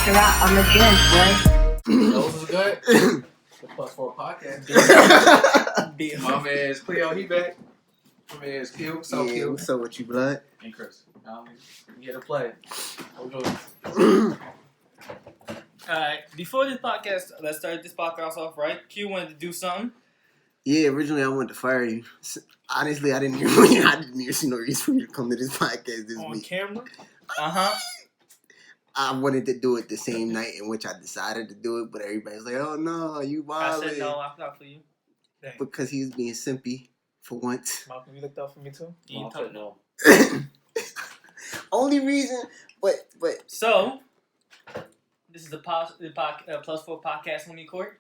I'm a chance, boy. Those was good. The Plus 4 podcast. My man's Cleo, he back. My man's Q. So Q. What's up with you, blood? And Chris. We here to play. We're Alright, before this podcast, let's start this podcast off right. Q wanted to do something. Yeah, originally I wanted to fire you. Honestly, I didn't even see no reason for you to come to this podcast this On week. camera? Uh-huh. I wanted to do it the same night in which I decided to do it, but everybody's like, "Oh no, you I violent." said no, I'm not for you. Dang. Because he was being simpy for once. Malcolm, you looked out for me too? You said no. Only reason, but So, this is the Plus 4 podcast, homie court.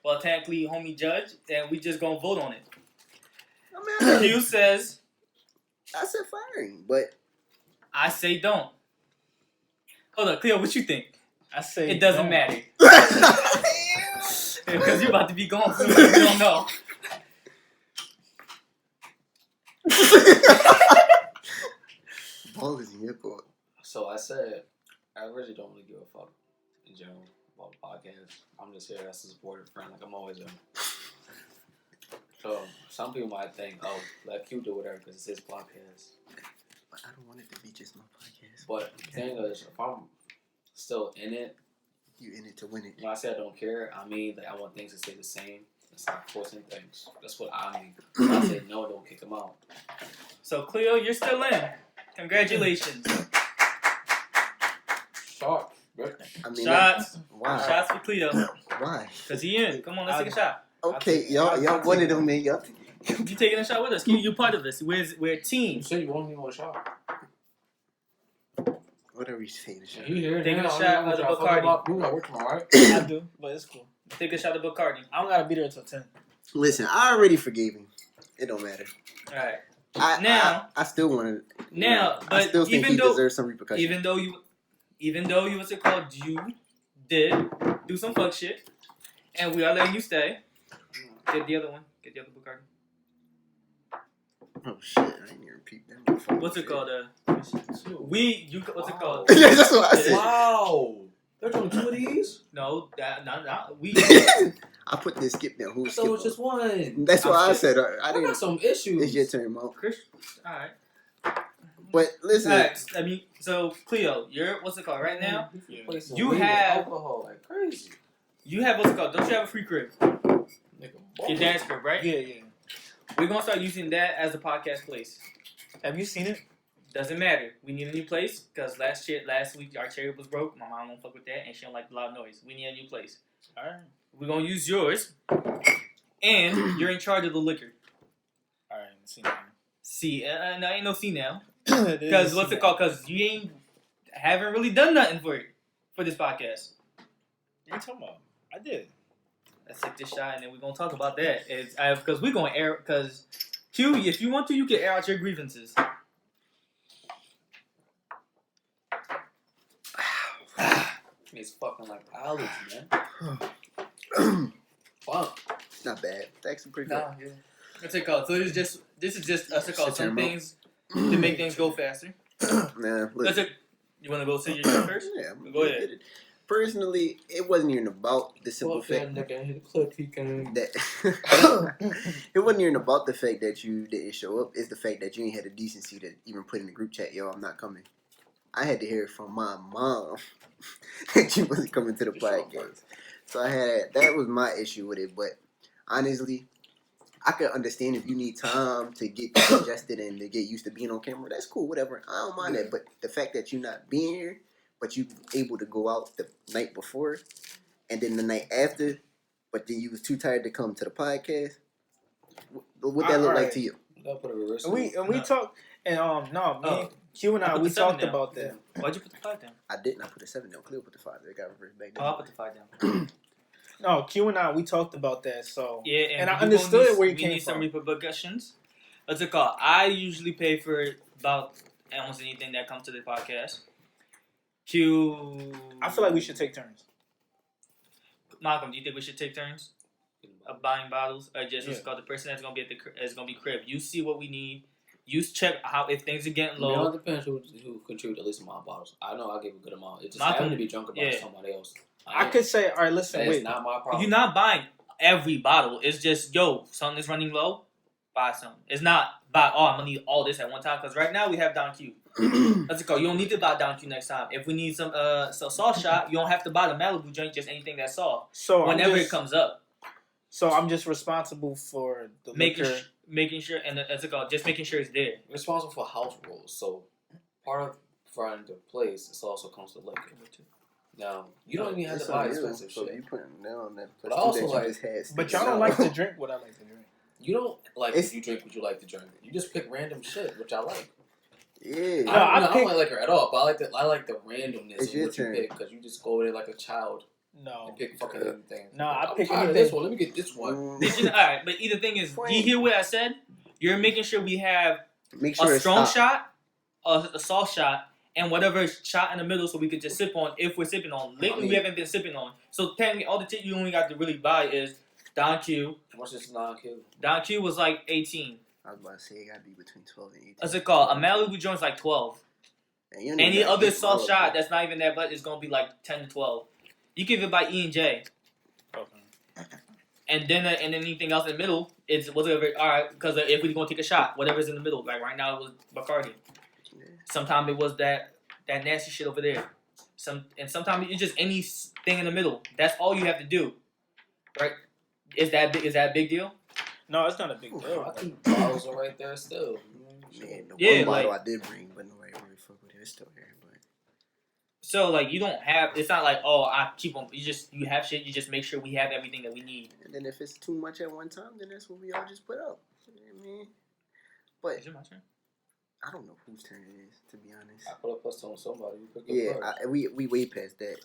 Well, technically, homie judge, and we just gonna vote on it. I mean, Q says, I said firing, but I say don't. Hold on, Cleo, what you think? I say It doesn't don't. matter. Because you're about to be gone soon, we don't know. ball is in your court. So I said, I really don't really give a fuck in general about the podcast. I'm just here as a supportive friend, like I'm always am. So some people might think, oh, let Q do whatever because it's his podcast. But I don't want it to be just my podcast. But the thing is, if I'm still in it, You in it to win it. when I say I don't care, I mean that I want things to stay the same. It's not forcing things. That's what I mean. When I say no, don't kick them out. So, Cleo, you're still in. Congratulations. Shot. I mean, Shots. why? Shots for Cleo. Why? Because he in. Come on, let's take a shot. Okay, y'all wanted them, man. Y'all. You taking a shot with us? Q, you part of this. We're a team. You said you want me on a shot. Whatever you say, the shit. You here? Taking now, a shot of the Bacardi. You got work tomorrow, right? I do, but it's cool. Take a shot of Bacardi. I don't gotta be there until 10. Listen, I already forgave him. It don't matter. Alright. Now- I still want to. Now, I but still think he even though deserves some repercussions. even though you what's it called, you did do some fuck shit, and we are letting you stay. Get the other one. Get the other Bacardi. Oh shit! I ain't even peep that. motherfucker. What's it called? What's it called? Yeah, that's what I said. Wow. They're doing two of these? No, not we. I put this skip down. Who So it was skip? just one. That's what I I'm said. I I didn't. got some issues. It's your turn, Mo. Chris. All right. But listen, Alright. I mean, so Cleo, you're what's it called right now? Replacing You weed with have- alcohol like crazy. You have what's it called? Don't you have a free crib? Nigga, Your dance crib, right? Yeah. We're gonna start using that as the podcast place. Have you seen it? Doesn't matter. We need a new place because last week our chair was broke. My mom don't fuck with that, and she don't like the loud noise. We need a new place. Alright. We're gonna use yours, and you're in charge of the liquor. Alright, see now. See, no, ain't no see now. Because Because what's it called? Because you haven't really done nothing for this podcast. What are you talking about? I did. Let's take this shot, and then we're gonna talk about that. Because we're gonna air. Because Q, if you want to, you can air out your grievances. It's fucking like allergy, man. Fuck. not bad. It's actually pretty No, yeah. What's it called? So this is just us to call Shut some your mouth. things to make things go faster. good. Nah, That's listen. it. You want to go say your turn first? Yeah, Go ahead. get it. Personally, it wasn't even about the simple Fuck that fact nigga and his clip he can. that it wasn't even about the fact that you didn't show up. It's the fact that you ain't had the decency to even put in the group chat, "Yo, I'm not coming." I had to hear it from my mom that you wasn't coming to the podcast. So that was my issue with it. But honestly, I could understand if you need time to get adjusted and to get used to being on camera. That's cool, whatever. I don't mind that. But the fact that you're not being here, but you able to go out the night before and then the night after, but then you was too tired to come to the podcast, what that look like to you? I'll put a reverse. And we No. talked, and Oh. Q and I I, put we the 7 talked down. about that. Why'd you put the 5 down? I did not put a 7 down. Cleo put the 5. They got reversed back Oh, then. I put the 5 down. No, Q and I, we talked about that. So Yeah, And I we understood gonna need- where you we came need some from. repercussions. What's it called? I usually pay for about almost anything that comes to the podcast. Q. I feel like we should take turns. Malcolm, do you think we should take turns of buying bottles, or just what's Yeah. called the person that's gonna be at is gonna be crib? You see what we need, You check how if things are getting I mean, it all low. depends who contribute the least amount of bottles. I know I give a good amount. It just Malcolm- happened to be drunk about yeah. somebody else. I could say, all right, listen, It's wait. not my problem. You're not buying every bottle. It's just something is running low. Buy some. It's not buy. Oh, I'm gonna need all this at one time because right now we have Don Q. Let's go. You don't need to buy Don Q next time. If we need some soft shot, you don't have to buy the Malibu drink. Just anything that's soft. So Whenever it comes up, So I'm just responsible for the liquor. making sure, and just making sure it's there. You're responsible for house rules, so part of finding the place is also comes to liquor. Now you don't even have It's to buy on you, expensive so shit. you putting them down that But plus also, two that like- you just had. But sticking y'all don't out. like to drink what I like to drink. You don't like It's- if you drink what you like to drink. You just pick random shit, which I like. Yeah. No, I I don't pick- like liquor at all, but I like the randomness It's of your what turn. you pick because you just go there like a child No. and pick fucking anything. No, I I'm pick tired of anything. this one. Let me get this one. Did you, all right, but either thing is, Point. you hear what I said? You're making sure we have Make sure a it's strong stopped. shot, a soft shot, and whatever shot in the middle, so we could just sip on if we're sipping on. Lately, we haven't been sipping on. So technically, all the shit you only got to really buy is Don Q. How much is non-kill? Don Q was like 18. I was about to say it gotta be between 12 and 18. What's it called? A Malibu joint's like 12. And you don't Any even gotta other get all soft of shot it. that's not even that much is gonna be like 10 to 12. You can even buy E&J. Okay. And then anything else in the middle, it's whatever. All right, because if we're gonna take a shot, whatever's in the middle. Like right now, it was Bacardi. Yeah. Sometimes it was that nasty shit over there. Sometimes it's just anything in the middle. That's all you have to do, right? Is that big? Is that a big deal? No, it's not a big I deal. think bottles are right there still. Man, the Yeah, one bottle like- I did bring, but nobody really fuck with it. It's still there, but So like you don't have. It's not like I keep on. You have shit. You just make sure we have everything that we need. and then if it's too much at one time, then that's what we all just put up. You know what I mean? But Is it my turn? I don't know whose turn it is, to be honest. I put a plus on somebody. You pick your Yeah, first. we way past that.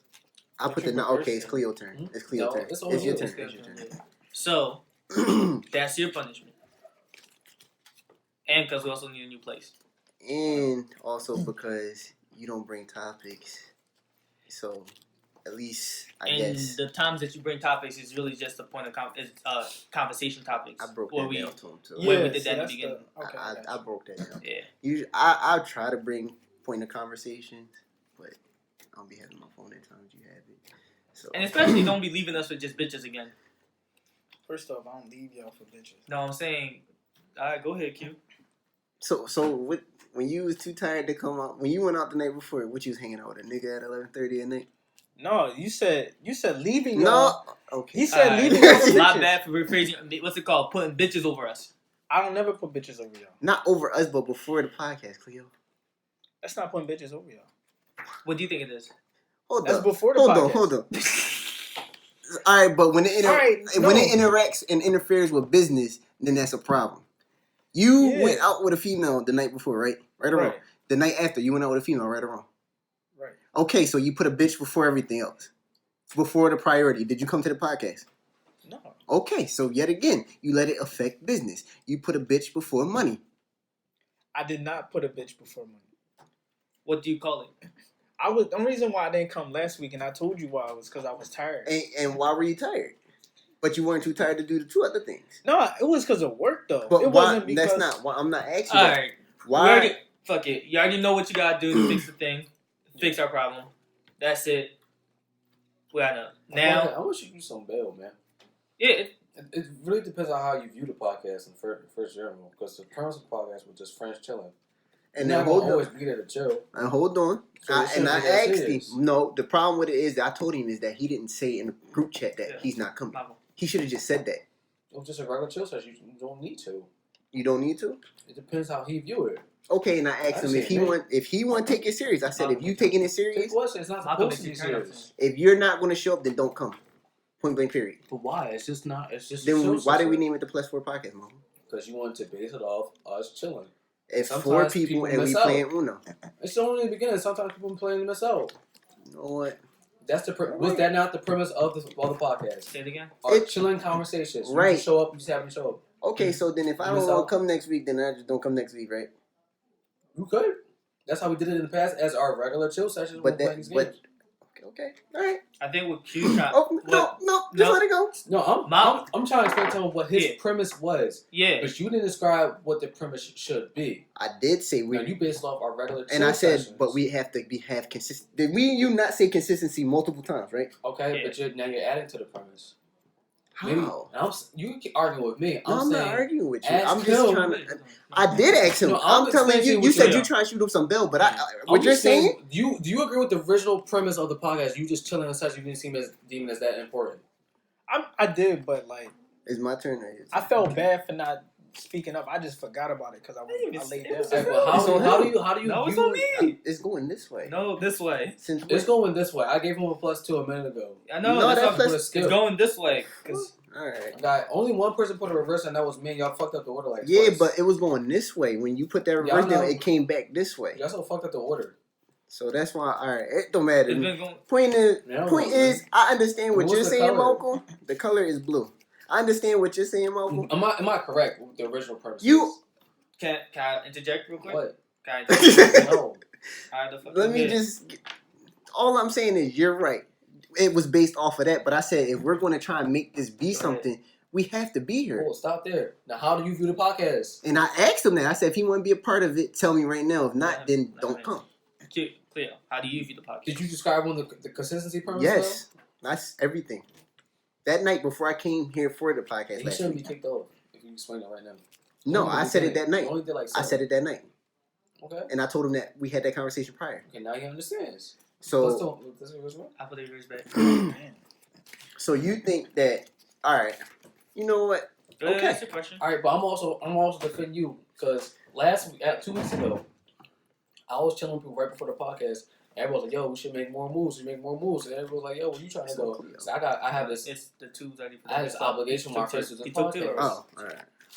I But put you the reversed okay. It's it. Cleo turn. Hmm? It's Cleo No, turn. it's It's, on your you. turn. It's It's your Cleo's turn. So that's your punishment, and because we also need a new place. And also because you don't bring topics, so at least I And guess the times that you bring topics is really just a point of conversation topics. I broke Where that we, down to him too. Yeah, we did that in the that's beginning. Okay, I broke that down. Yeah. Usually, I try to bring point of conversations, but I'll be having my phone at times you have it. So And especially don't be leaving us with just bitches again. First off, I don't leave y'all for bitches. No, I'm saying, all right, go ahead, Q. So what? When you was too tired to come out, when you went out the night before, what you was hanging out with a nigga at 11:30 at night? No, you said leaving No, y'all. okay. He said Alright. leaving y'all for My bitches. bad for rephrasing. What's it called? Putting bitches over us. I don't never put bitches over y'all. Not over us, but before the podcast, Cleo. That's not putting bitches over y'all. What do you think it is? Hold That's up. before the Hold podcast. on, hold on. All right, but when it when it interacts and interferes with business, then that's a problem. You Yeah. went out with a female the night before, right? Right or wrong? Right. The night after, you went out with a female, right or wrong? Right. Okay, so you put a bitch before everything else. Before the priority. Did you come to the podcast? No. Okay, so yet again, you let it affect business. You put a bitch before money. I did not put a bitch before money. What do you call it? The only reason why I didn't come last week, and I told you why, was because I was tired. And why were you tired? But you weren't too tired to do the two other things. No, it was because of work though. But it why? wasn't because That's not. Why, I'm not asking. All that. right. Why? Fuck it. You already know what you gotta do to fix the thing. Fix our problem. That's it. We gotta now. I want you to do some bail, man. Yeah. It really depends on how you view the podcast in first general. Because the premise of the podcast was just friends chilling. And You're then not hold gonna always on. be there to chill. And hold on. So it I shouldn't be that asked serious. him. No, the problem with it is that I told him is that he didn't say in the group chat that Yeah. he's not coming. Mama. He should have just said that. It was just a regular chill session. You don't need to. You don't need to. It depends how he view it. Okay, and I asked I him if see, he man. want to take it serious. I said if you taking it Take serious, what? It's not Malcolm supposed to be makes me turn up. serious. if you're not going to show up, then don't come. Point blank. Period. But why? It's just not. It's just. Then why did we name it the Plus 4 Podcast, Mom? Because you wanted to base it off us chilling. It's Sometimes 4 people people and we miss out. playing Uno. It's only the beginning. Sometimes people playing miss out. You know what? That's the. Was that not the premise of the podcast? Say it again. Our It- chilling conversations. You Right. just show up. You just happen to show up. Okay, so then if I You miss don't want out. to come next week, then I just don't come next week, right? You could. That's how we did it in the past as our regular chill sessions. But when we playing that, these but games. Okay. All right. I think with Q trying. Oh no, just No. let it go. No, I'm trying to explain to him what his Yeah. premise was. Yeah. But you didn't describe what the premise should be. I did say we. Now, you based it off our regular And I said, sessions. but we have to have consistent. Did you not say consistency multiple times, right? Okay, Yeah. but now you're adding to the premise. How? Maybe, and you keep arguing with me. No, I'm saying, not arguing with you. ask I'm just him. trying to. I did ask him. No, I'm I'm telling explaining you. what You you said know. you trying to shoot up some bill, but I'm what you're just saying? Do you agree with the original premise of the podcast? You just chilling and such. You didn't seem as deeming as that important. I did, but like It's my turn. Right? I felt bad for not speaking up. I just forgot about it because I laid It was down. Hey, but It's on how do you No, it's view- on me. It's going this way. No, this way. Since It's going this way. I gave him a +2 a minute ago. I know. No, that's that not- plus- it's going this way. 'Cause all right. I got only one person put a reverse, and that was me. Y'all fucked up the order like Yeah, twice. but it was going this way. When you put that Yeah, I reverse down, know. it came back this way. y'all so fucked up the order. So that's why. All right, it don't matter. it's been going. Point is, Yeah, I understand what What's you're the saying, color? Malcolm. The color is blue. I understand what you're saying, Malcolm. Am I correct with the original premise? You Can I interject real quick? What? Can I interject? No. Alright, the fuck let you me did. just. All I'm saying is you're right. It was based off of that, but I said if we're going to try and make this be something, we have to be here. Cool, stop there. Now, how do you view the podcast? And I asked him that. I said if he want to be a part of it, tell me right now. If not, then Let don't me- come. Clear. How do you view the podcast? Did you describe on the consistency premise? Yes, that's everything. That night before I came here for the though? podcast He last shouldn't be week. kicked off if you explain it right now. No, Only I the said it beginning. that night. You only did like I seven. said it that night, Okay. and I told him that we had that conversation prior. Okay, now he understands. So, Let's do I put it yours back. so you think that? All right. You know what? Okay. That's a question. All right, but I'm also defending you because 2 weeks ago, I was chilling with people right before the podcast. Everyone was like, "Yo, we should make more moves. We make more moves." And everyone was like, "Yo, where you trying to go?" So I have this. It's the two that he put I had this obligation with my friends to He the took two. podcast. Oh, all right.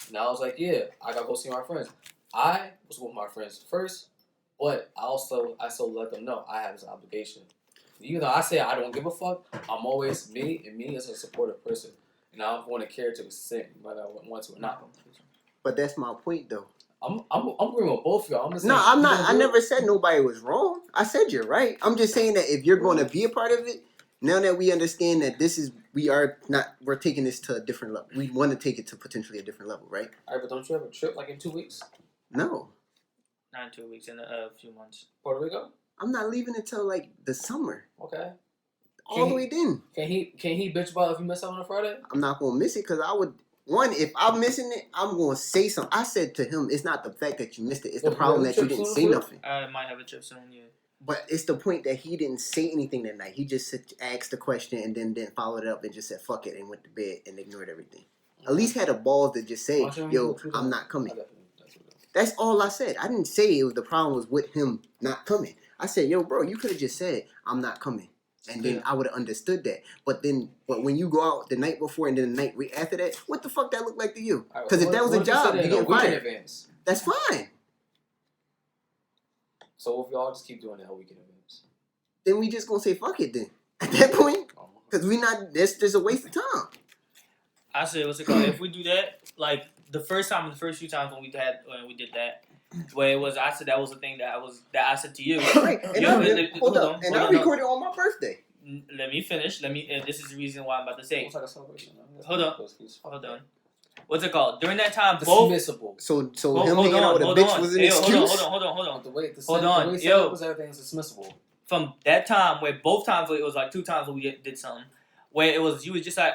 And I was like, "Yeah, I gotta go see my friends." I was with my friends first, but I still let them know I have this obligation. Even though I say I don't give a fuck, I'm always me, and me as a supportive person, and I want to care to the extent whether I want to or not. But that's my point, though. I'm agreeing with both of y'all. I'm just No, saying, I'm you not. gonna I do it? never said nobody was wrong. I said you're right. I'm just saying that if you're going to be a part of it, now that we understand that we're taking this to a different level. We want to take it to potentially a different level, right? All right, but don't you have a trip like in 2 weeks? No, Not in 2 weeks, in a few months. Puerto Rico? I'm not leaving until like the summer. Okay. All the way then. Can he bitch about if you miss out on a Friday? I'm not gonna miss it because I would. One, if I'm missing it, I'm gonna say something. I said to him, it's not the fact that you missed it. It's the Well, problem you that you have a didn't trip say soon, nothing. I might have a trip soon, yeah. But it's the point that he didn't say anything that night. He just asked the question and then didn't follow it up and just said fuck it and went to bed and ignored everything. At least had a balls to just say, Why don't you yo, do I'm that? not coming. I definitely- that's what it is. That's all I said. I didn't say it was the problem was with him not coming. I said, yo, bro, you could have just said, I'm not coming. And then Yeah. I would have understood that. But when you go out the night before and then the night right after that, what the fuck that look like to you? All right, Because if that was what a if you job, said you it get a week in fired. advance? That's fine. So if y'all just keep doing that a week in advance. Then we just gonna say fuck it then. At that point, Oh, because that's just a waste of time. I said, what's it called? If we do that, like the first few times when we did that, where it was, I said that was the thing that I said to you. Right. And Yeah, hold hold up. on, And hold I on, no. recorded on my birthday. Let me finish. And this is the reason why I'm about to say. It's like a celebration. Hold on. Hold on. What's it called? During that time, both. Dismissible. So Hold him hanging out with a hold bitch on. was an Hey, excuse. hold on. The way Hold on, the way yo. set up was everything is dismissible. From that time, where both times it was like 2 times where we did something, where it was you was just like,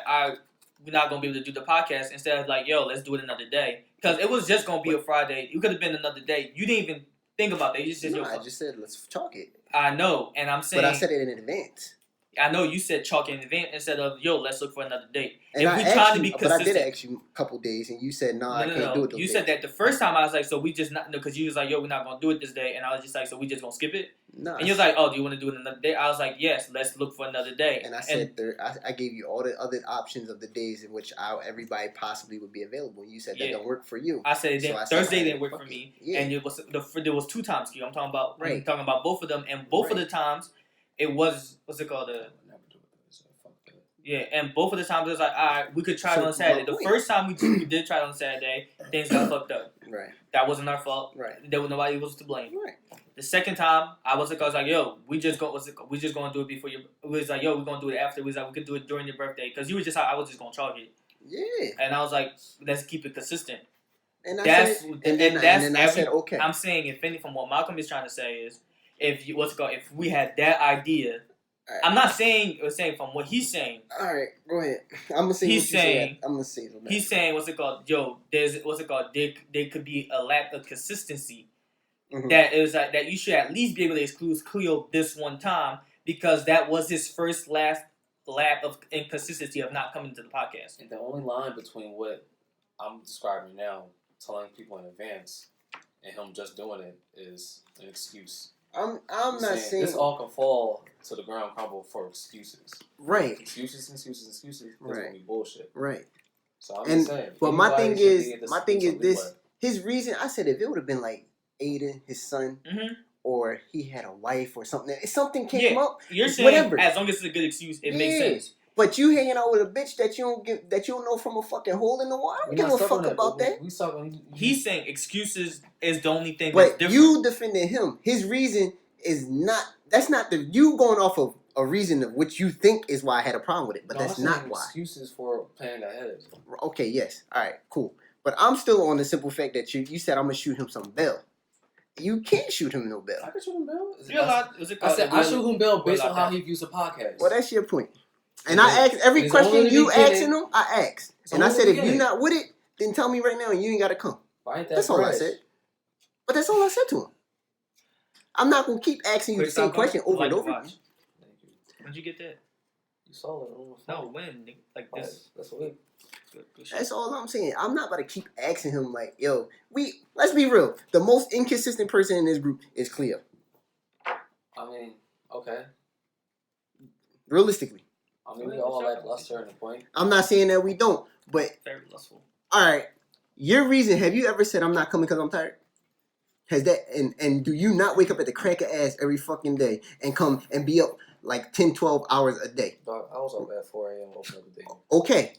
we're not gonna be able to do the podcast instead of like, yo, let's do it another day, because it was just gonna be a Friday. You could have been another day. You didn't even think about that. You just said, No, yo, I just said let's chalk it. I know, and I'm saying, But I said it in advance. I know you said chalk in advance instead of yo, let's look for another date. And if I we asked trying to you, be but consistent, I did ask you a couple days, and you said, "No, I can't do it." Those You days. said that the first time I was like, so we just not because you was like, yo, we're not gonna do it this day, and I was just like, so we just gonna skip it. No, And you was like, oh, do you want to do it another day? I was like, yes, let's look for another day. and I said I gave you all the other options of the days in which everybody possibly would be available. You said that Yeah. don't work for you. I said So I said, Thursday all didn't right, work for fuck me, it. Yeah. and it was there was 2 times. I'm talking about Right. I'm talking about both of them, and both of Right. the times it was what's it called? I would never do it. So fuck that. Yeah, and both of the times it was like, all right, we could try it So, on Saturday. my The point- first time we did try it on Saturday, things got fucked up. Right. That wasn't our fault. Right. There was nobody was to blame. Right. The second time, I was like, yo, we just gonna do it before your. We was like, yo, we gonna do it after. We was like, we could do it during your birthday because you were just I was just gonna charge it, Yeah. and I was like, let's keep it consistent. And I That's said, and then that's I said, okay. I'm saying, if any, from what Malcolm is trying to say is, if we had that idea, Alright. I'm not saying from what he's saying. All right, go ahead. I'm gonna say He's what you saying- said. I'm gonna say something. He's saying, yo, there could be a lack of consistency. Mhm. That is that you should at least be able to exclude Cleo this one time because that was his first lap of inconsistency of not coming to the podcast. And the only line between what I'm describing now, telling people in advance, and him just doing it is an excuse. I'm not saying this all can fall to the ground crumble for excuses. right, Excuses. There's Right. gonna be bullshit. right. So I'm And- just saying. but my anybody thing should is- be able to my speak thing is some this- leeway. His reason, I said, if it would have been like Aiden, his son, Mm-hmm. or he had a wife or something, if something came Yeah. up. You're saying Whatever. as long as it's a good excuse, it makes Yeah. sense. But you hanging out with a bitch that you don't know from a fucking hole in the wall. I don't We're give not no stuck on fuck about that. We stuck on. He's saying excuses is the only thing that's But different. you defending him. His reason is not. That's not the you going off of a reason of which you think is why I had a problem with it. But No, that's I'm not saying why. Excuses for planning ahead. Okay, yes. All right, cool. But I'm still on the simple fact that you said I'm gonna shoot him some bell. You can't shoot him no I bell. could shoot him Bill. You're allowed. Was it I called? said I shoot him Bill based Well, on how like he views the podcast. Well, that's your point. And Okay. I asked every It's question only the you beginning. asking him. I asked, It's and I only said the if you're beginning. not with it, then tell me right now, and you ain't gotta come. Why ain't that That's all I fresh? said. But that's all I said to him. I'm not gonna keep asking you the Quick same stop, question over like and to over. watch. again. Thank you. When'd you get that? You saw it on the No, phone. when? nigga? Like Right, this. That's a week. Good shit. That's all I'm saying. I'm not about to keep asking him like, yo, let's be real. The most inconsistent person in this group is Cleo. I mean, okay. Realistically. I mean, we all like luster at a point. I'm not saying that we don't, but Very lustful. all right. Your reason, have you ever said I'm not coming because I'm tired? Has that and do you not wake up at the crack of ass every fucking day and come and be up like 10, 12 hours a day? Dog, I was up at 4 a.m. open up the day. Okay.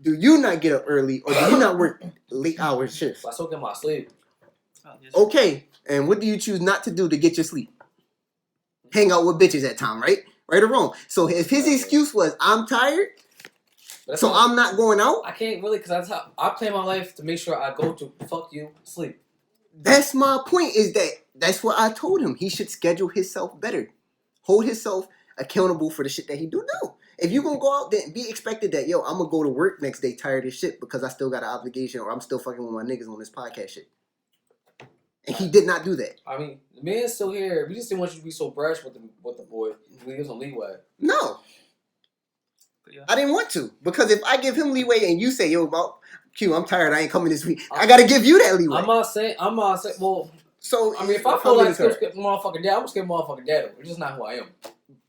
Do you not get up early or do you not work late hour shifts? So I still get my sleep. Oh, just- Okay. And what do you choose not to do to get your sleep? Hang out with bitches at time, right? Right or wrong? So if his excuse was I'm tired, But that's so not- I'm not going out, I can't really, because that's how I plan my life to make sure I go to fuck you, sleep. that's my point, is that's what I told him. He should schedule himself better. Hold himself accountable for the shit that he do. No. If you gonna go out, then be expected that, yo, I'm gonna go to work next day tired as shit because I still got an obligation or I'm still fucking with my niggas on this podcast shit. And he did not do that. I mean, the man's still here. We just didn't want you to be so brash with the boy. We give him leeway. No. Yeah. I didn't want to. Because if I give him leeway and you say, yo, about Q, I'm tired, I ain't coming this week, I gotta give you that leeway. I'm not saying, well, So I mean, if I feel like skip motherfucking dad, I'm gonna skip motherfucking dad. It's just not who I am.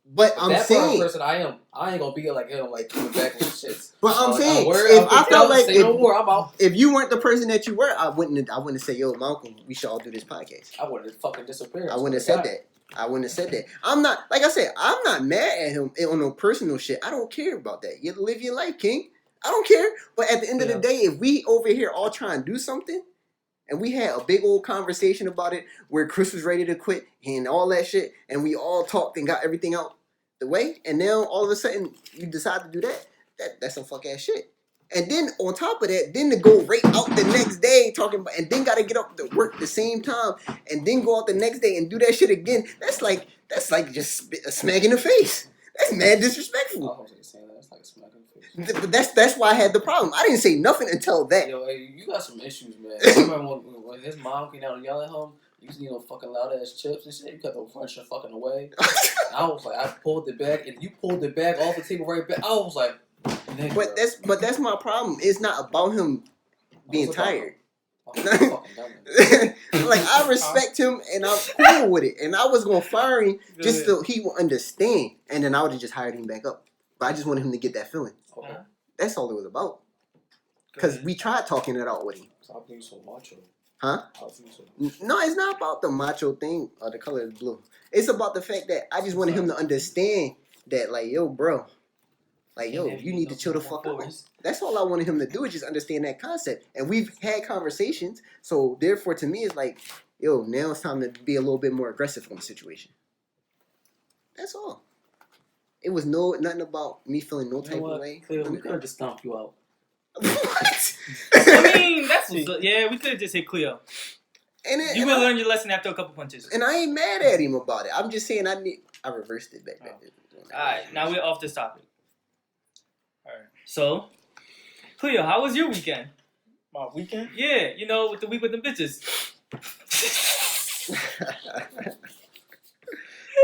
but If I'm that part of saying, person I am, I ain't gonna be like him, like coming back and shit. but I'm saying, word, if I'll I get felt out, like say no more, I'm out. if you weren't the person that you were, I wouldn't have said, yo, Malcolm, we should all do this podcast. I would have fucking disappeared. I wouldn't have said that. I wouldn't have said that. I'm not, like I said, I'm not mad at him on no personal shit. I don't care about that. You live your life, King. I don't care. But at the end of the Yeah. day, if we over here all trying to do something, and we had a big old conversation about it where Chris was ready to quit and all that shit, and we all talked and got everything out the way, and now all of a sudden you decide to do that's some fuck ass shit. And then on top of that, then to go right out the next day talking about, and then gotta get up to work the same time, and then go out the next day and do that shit again. That's like just a smack in the face. That's mad disrespectful. I was saying that. It's like smacking the face. But that's why I had the problem. I didn't say nothing until that. Yo, hey, you got some issues, man. I remember when his mom came down and yelled at him, you see no fucking loud ass chips and shit, you kept the furniture fucking away. I was like, I pulled it back, and you pulled it back off the table right back. I was like, nigga. But that's my problem. It's not about him being What's about tired. I'm fucking dumb. Like I respect him and I'm cool with it. And I was gonna fire him just so he would understand. And then I would have just hired him back up. But I just wanted him to get that feeling. Okay. That's all it was about. Because we tried talking it out with him. Stop being so macho. Huh? Stop being so No, it's not about the macho thing or the color is blue. It's about the fact that I just wanted him to understand that, like, yo, bro, Like, yo, you need to chill the fuck out. That's all I wanted him to do is just understand that concept. And we've had conversations, so therefore, to me, it's like, yo, now it's time to be a little bit more aggressive on the situation. That's all. It was nothing about me feeling no type of way. Clear, we could have just stomped you out. What? I mean, that's yeah. We could have just hit Cleo. You will learn your lesson after a couple punches. And I ain't mad at him about it. I'm just saying I reversed it back then. All right, now we're off this topic. All right. So, Cleo, how was your weekend? My weekend? Yeah, you know, with the week with the bitches.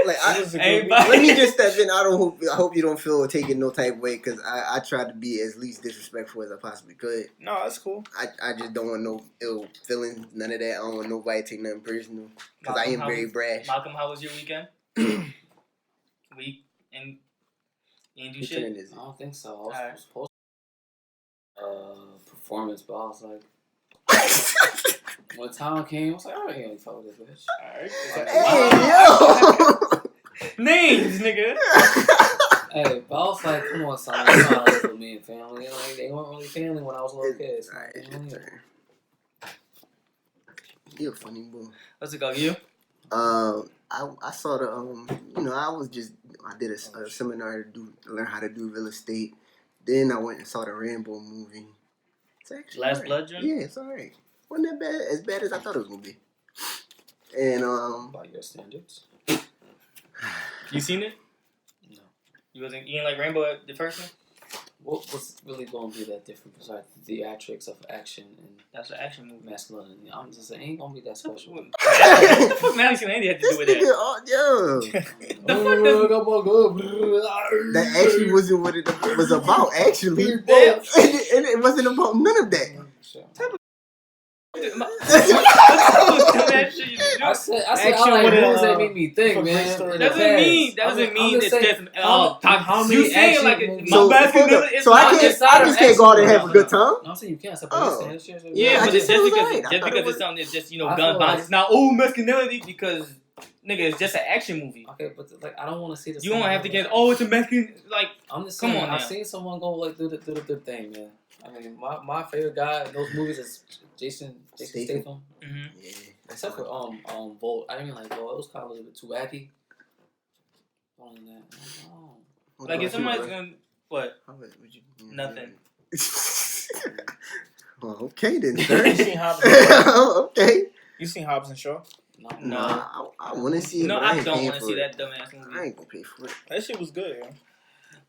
Like, Hey, let me just step in. I hope you don't feel taken no type of way because I tried to be as least disrespectful as I possibly could. No, that's cool. I just don't want no ill feelings, none of that. I don't want nobody to take nothing personal because I am very brash. Malcolm, how was your weekend? Week and you ain't do shit. I don't think so. I was supposed to performance, but I was like. When time came, I was like, I ain't gonna fuck with this bitch. Hey, yo! Names, nigga. Hey, but I was like, come on, son. You know how I live with me and family. Like, they weren't really family when I was a little kid. So, Alright, it's your turn. You're a funny boy. What's it called? You? I saw the I did a seminar to learn how to do real estate. Then I went and saw the Rambo movie. It's actually Last right. Blood, Jim? Yeah, it's alright. Wasn't that bad? As bad as I thought it was gonna be. And by your standards. You seen it? No. You ain't like Rainbow the first one? What's really going to be that different besides the theatrics of action and That's an action movie. masculinity? I'm just saying, it ain't going to be that special. What the fuck masculinity had to do with that? That actually wasn't what it was about, actually. And Damn. it wasn't about none of that. I said Action I like with movies a, that make me think, for great man. story. in the Doesn't mean past. doesn't mean I'm it's saying, just how many you say it action like movies- So, masculinity. It's so I not just just can't go out and have a good time. No, I'm saying you can't. Oh. Yeah, I but just it's said it just was because right. I thought it was- it's something that's just I gun feel violence. like- It's not masculinity because nigga, it's just an action movie. Okay, but like I don't want to see the. You don't have to get it's a masculine like. I'm just Come saying. on I've now. seen someone go like do the thing, man. I mean, my favorite guy in those movies is Jason Statham. Mm-hmm. Yeah. Except for Volt. I didn't like Volt. It was kind of a little bit too wacky. Other than that, What Like about if you, somebody's bro? gonna what? How about- would you- Nothing. Well, okay then, You sir. seen Hobbs and Shaw? Okay. You seen Hobbs and Shaw? no. No. I want to see it. No, but I ain't don't paying want to for see it. that dumbass movie. I ain't gonna pay for it. That shit was good, yo.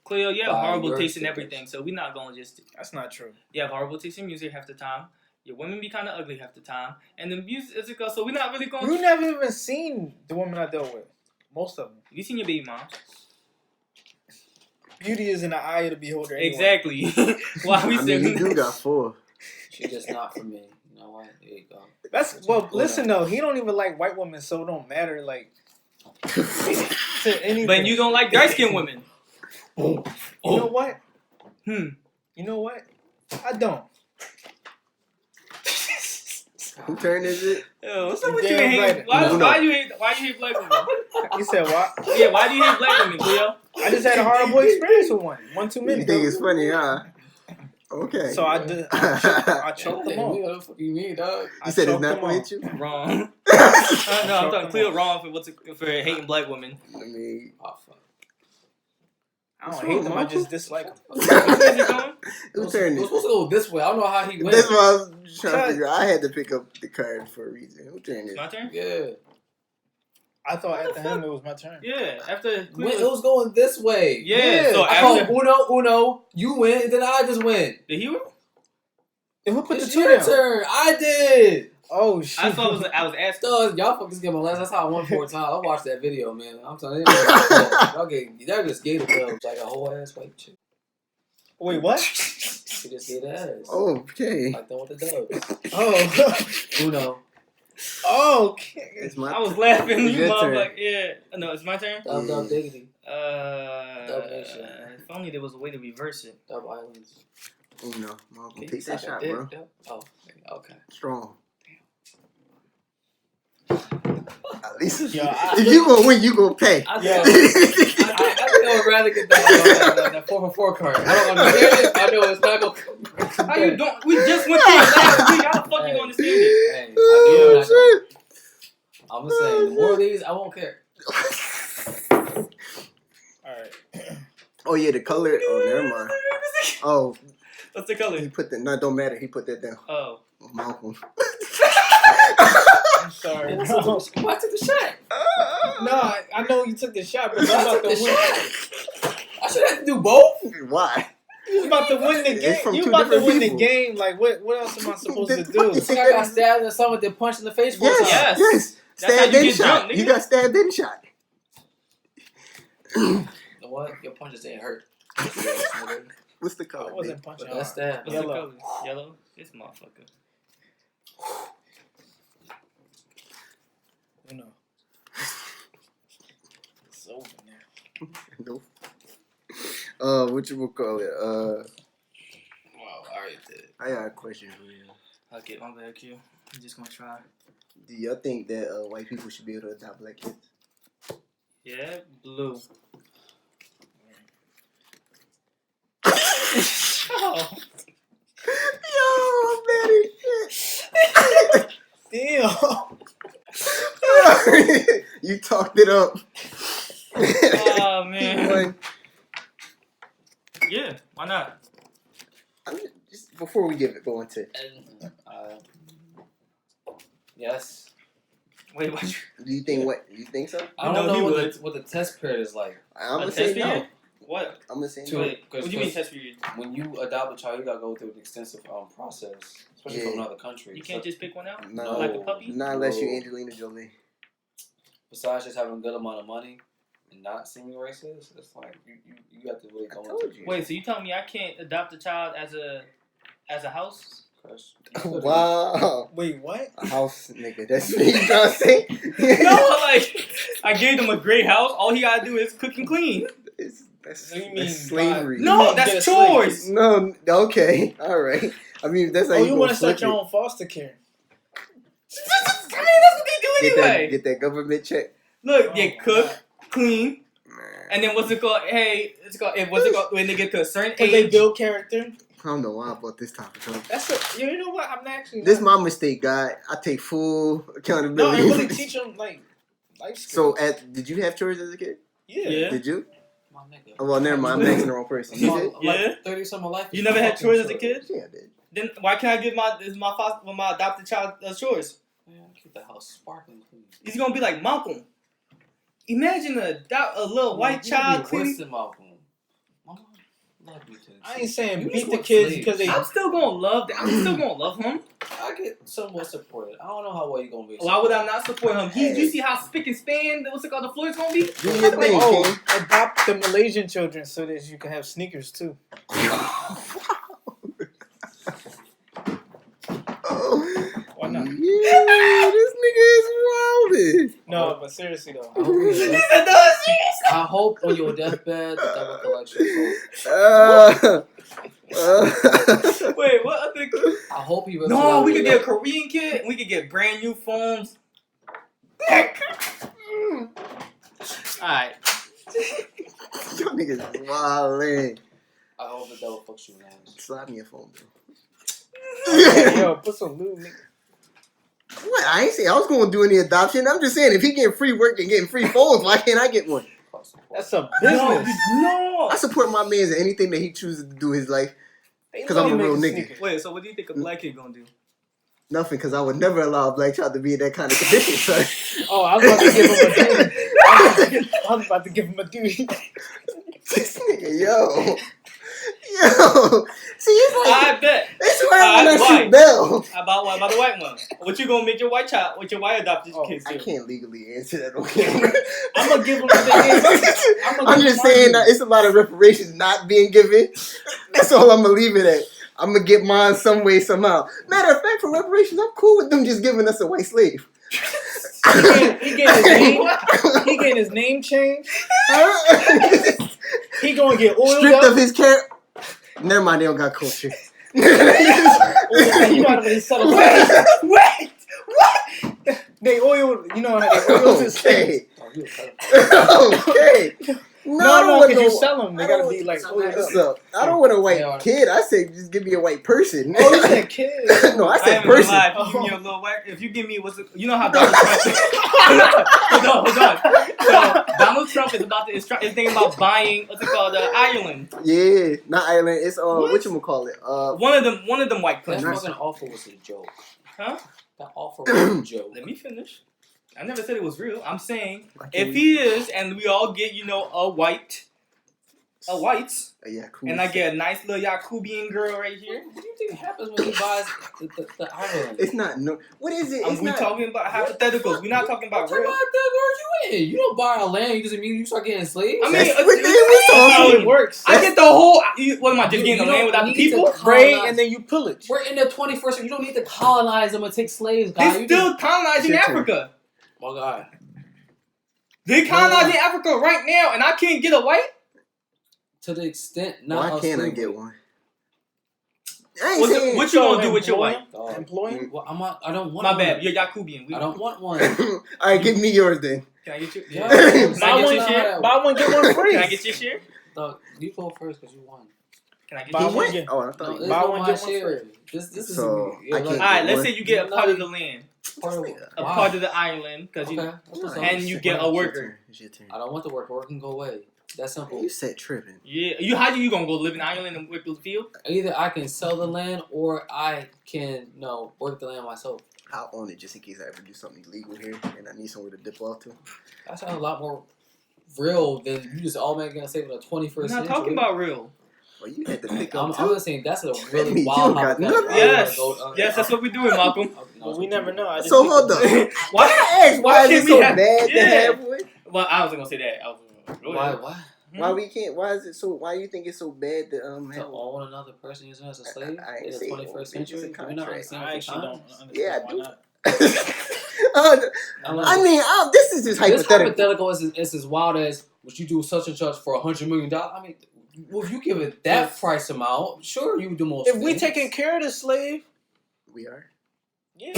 Cleo, you have By horrible your taste in standards. everything, so we're not going to just. That's not true. You have horrible taste in music half the time. Your women be kind of ugly half the time, and the music is so we're not really going. You never even seen the woman I dealt with. Most of them. You seen your baby mom? Beauty is in the eye of the beholder. Anyway. Exactly. Why we I mean, saying you do got 4. She's just not for me. You know what? There you go. That's listen though, he don't even like white women, so it don't matter like to anything. But you don't like dark skinned women. You know what? Hmm. You know what? I don't. Who turn is it? Yo, what's up You with you damn hate? right. Why you hate black women? You said what? Yeah, why do you hate black women, Cleo? I just had a horrible experience with one too You many. think it's funny, huh? Okay. So I did. I choked them What off. the fuck you mean, dog? You said it's choked not them gonna off. hit you? Wrong. No, I'm talking Cleo wrong for hating black women. I mean, Oh, fuck. I What's don't hate wrong, them. I Marco? just dislike them. Where's it going? who turned We're it? supposed to go this way. I don't know how he went. That's what I was trying to figure out. I had to pick up the card for a reason. Who turned it? My turn? Yeah. I thought after him it was my turn. Yeah, after When it was going this way. Yeah, so I called after Uno. You went, and then I just went. did he win? And who put It's the two your down? turn. I did. Oh shit! I thought I was asking. Dog, y'all fuckers get my last. That's how I won 4 times. I watched that video, man. I'm telling you, y'all just gave the dubs like a whole ass white chick. Wait, what? She just gave the ass. Okay. Like them with the dubs. Oh, Uno. okay. It's my I was laughing. It's You your motherfucker. turn. Like, yeah. No, it's my turn. Dub diggity. If only there was a way to reverse it. Dub islands. Oh no, Marco, Can you take that suck a shot, dick, bro. dub? Oh, okay. Strong. At least Yo, if you gonna win, you gonna pay. I Yeah. think I would rather get that 4-for-4 card. I don't understand it. I know it's not gonna. How you don't? We just went through it last week. How the fuck you gonna understand it? Hey, I Oh, do not know. shit. I'm just saying, the more of these, I won't care. Alright. Oh yeah, the color. Oh, never mind. Oh, What's the color? he put that. No, it don't matter. He put that down. Oh. Malcolm. I'm sorry, bro. Why I took the shot? No, I know you took the shot, but I you about took to the win. shot. I should have to do both. Why? You about to win the It's game. from You two about to different win people. the game. Like what else am I supposed to That's do? fucking- You think I got stabbed and someone did punch in the face for Yes, Yes. yes. That's how Stabbed you in get shot. jumped, nigga. You got stabbed in shot. You know what? Your punches didn't hurt. What's the I color? wasn't babe? punching But that's hard. that. What's Yellow. the color? Yellow? This motherfucker. You know. It's over now. Nope. What you will call it? Wow, I already did. I got a question for you. I'll get my bad, Q. I'm just gonna try. Do y'all think that white people should be able to adopt black kids? Yeah, blue. Oh. Yo, Damn. Betty. You talked it up. Oh, man. Keep going. Yeah, why not? Just before we go into it, And, yes. Wait, what? do you think what you think so? I don't No, he know would. what the test period is like. I'm A gonna test say period? no. What? I'm gonna say Two. no. Wait, what do you mean test period? When you adopt a child, you gotta go through an extensive process, especially Yeah. from another country. You can't just pick one out? No, Like a puppy? not unless you No. Angelina Jolie. Besides just having a good amount of money and not seeming racist, it's like you have to really go I told into you. Wait, so you telling me I can't adopt a child as a house? crush. Wow, Wait, what? a house nigga. That's what you trying to say? No, like I gave him a great house. All he gotta do is cook and clean. That's What do you mean that's slavery. You No, mean get a that's slave? chores. No, okay, all right. I mean, that's how Oh, you you gonna want to flip start your it. own foster care? I mean, that's what they do Get anyway. get that government check. Look, Oh they my cook, God. clean, Man, and then what's it called? Hey, it's called. What's it called when they get to a certain Because they age? build character. I don't know why I brought this topic up. That's a, you know what? I'm actually This not, my mistake, God. I take full no, accountability. and really teach them like life skills. So, did you have chores as a kid? yeah. Yeah. Did you? My nigga. Oh, well, never mind. I'm asking the wrong person. You did? Like Yeah. 30 some of life. You is never had fucking chores as a kid? Yeah, I did. Then why can't I give my adopted child chores? Man, keep the house sparkling clean. He's gonna be like Malcolm. Imagine a little white You child be cleaning. worse than Malcolm. Mama, love you, Tennessee. I ain't saying You beat just the want kids slaves. because they. I'm still gonna love that. I'm still gonna love him. I get somewhat supported. I don't know how well you gonna be. Why would I not support him? You see how spick and span what's it called? The floor's gonna be. Do your thing, Oh, King. adopt the Malaysian children so that you can have sneakers too. Why not? Yeah, this nigga is wildin'. No, but seriously though. I hope, when He you're said no, serious. I hope on your deathbed that that recollection. Wait, what other? I hope he. No, we could get a Korean kid. And we could get brand new phones. Alright. Y'all niggas is wildin'. I hope the devil fucks you in the ass. Slide me a phone bill. Hey, yo, put some lube, nigga. What? I ain't saying I was gonna do any adoption. I'm just saying if he getting free work and getting free phones, why can't I get one? That's a No, business. no. I support my man's in anything that he chooses to do in his life. They 'Cause I'm love a real making nigga. sneakers. Wait, so what do you think a black kid gonna do? Nothing, because I would never allow a black child to be in that kind of condition, son. Oh, I was about to give him a duty. I was about to give him a duty. This nigga, yo. Yo. See, it's like, I bet. it's where when I Why? shoot Bell. How about the white one? What you gonna make your white child? What your white adopted Oh, kids I do? can't legally answer that on camera. I'm gonna give him the thing. I'm just saying that it's a lot of reparations not being given. That's all I'm gonna leave it at. I'm gonna get mine some way, somehow. Matter of fact, for reparations, I'm cool with them just giving us a white slave. He getting his name. He getting his name changed. He gonna get oiled Stripped up. of his character. Never mind, they don't got culture. You might have been settled. Wait, what? They oil, you know how they oil his steaks. Okay. Oh, you a pedophile. Okay. No, I because you don't sell them. They I gotta don't- be like It's oiled What's up. up? I don't want a white Yeah. kid. I said just give me a white person. Oh, you said kid. No, I I said ain't gonna person. lie. If you give me a little whack, if you give me you know how Donald Trump. hold on. So Donald Trump is is thinking about buying what's it called, Ireland. Yeah, not Ireland. It's What? what you call it? One of them white That countries. fucking offer was a joke. Huh? That offer was a joke. Let me finish. I never said it was real. I'm saying Why can't if we- he is, and we all get a white, yeah, cool. and I get a nice little Yakubian girl right here. What do you think happens when he buys the Ireland? It's not no. What is it? It's We not. talking about hypotheticals. We're not talking about What real. type of are you in? You don't buy a land, you just immediately start getting slaves. I mean, That's what they was That's how talking. it works. I get the whole. What am I just You- getting you the land don't without the need to people? Spray colonize. and then you pillage. We're in the 21st century. You don't need to colonize them and take slaves, guys. They You still colonizing Your turn. Africa. oh God. They colonizing Africa right now, and I can't get a white. To the extent not Why of can't I slavery. get one? I ain't saying. What you gonna do with your employ white? Dog. Employ him? Well, I don't want My one. bad. You're Yakubian. I don't want one. All right, give me yours then. Can I get you? Yeah. Can I Buy get one, your share? buy one, get one free. Can I get your share? Dog, you go first because you won. Can I get Buy your He one, share? went. get- Oh, I No, thought. it's Buy not one, my get one share. free. This is So, I can't- All right, let's What? say you get a part of the land, part of a wow. part of the island, because Okay. you. That's what's up. And you get a worker. It's your turn. I don't want the work. Work can go away. That's simple. You said tripping. Yeah, how you gonna go live in Ireland and work the field? Either I can sell the land or I can work the land myself. I'll own it just in case I ever do something illegal here and I need somewhere to dip off to. That sounds a lot more real than you just automatically gonna say in the 21st We're century. not talking about real. Well, you had to pick I'm up too. just saying that's a I really mean, you wild got hypothetical. nothing. Yes, Go- yes, that's what we're doing, Malcolm. Well, we never know. I just So picked hold the- up. Why? I asked, why Why is it can't we so have- bad to Yeah. have one? Well, I wasn't gonna say that. I was go Why? ahead. Why? Why we can't? Why is it so? Why you think it's so bad to To have? own another person using as a slave I ain't in the saying 21st it's a century? Do we not contract. understand I what actually the don't times? understand Yeah, I why do. not. I mean, this is just This hypothetical. hypothetical is as wild as would you do such and such for $100 million? I mean, well, if you give it that price amount, sure you would do most. If we things. taking care of the slave, We are. yeah,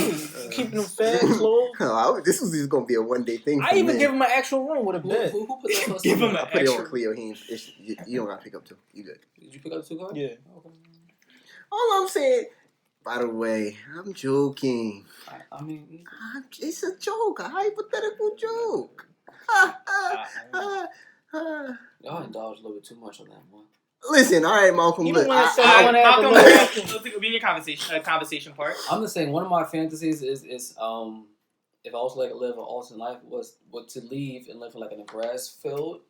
keeping them fed, clothed. Oh, this was just gonna be a one day thing. I for even me. give him an actual room with a who, bed. who put that first Give one? him I a- put it on extra- Cleo. You don't gotta pick up two. You good. Did you pick up the 2 cards? Yeah. Okay. All I'm saying. By the way, I'm joking. I mean, It's a joke, a hypothetical joke. Ha, ha, ha, ha. y'all indulged a little bit too much on that one. Listen, all right, Malcolm. You Look, don't wanna say All I right, wanna have a Malcolm, little- let's be in your conversation part. I'm just saying one of my fantasies is if I was like live an alternate life was to leave and live in like in a grass field,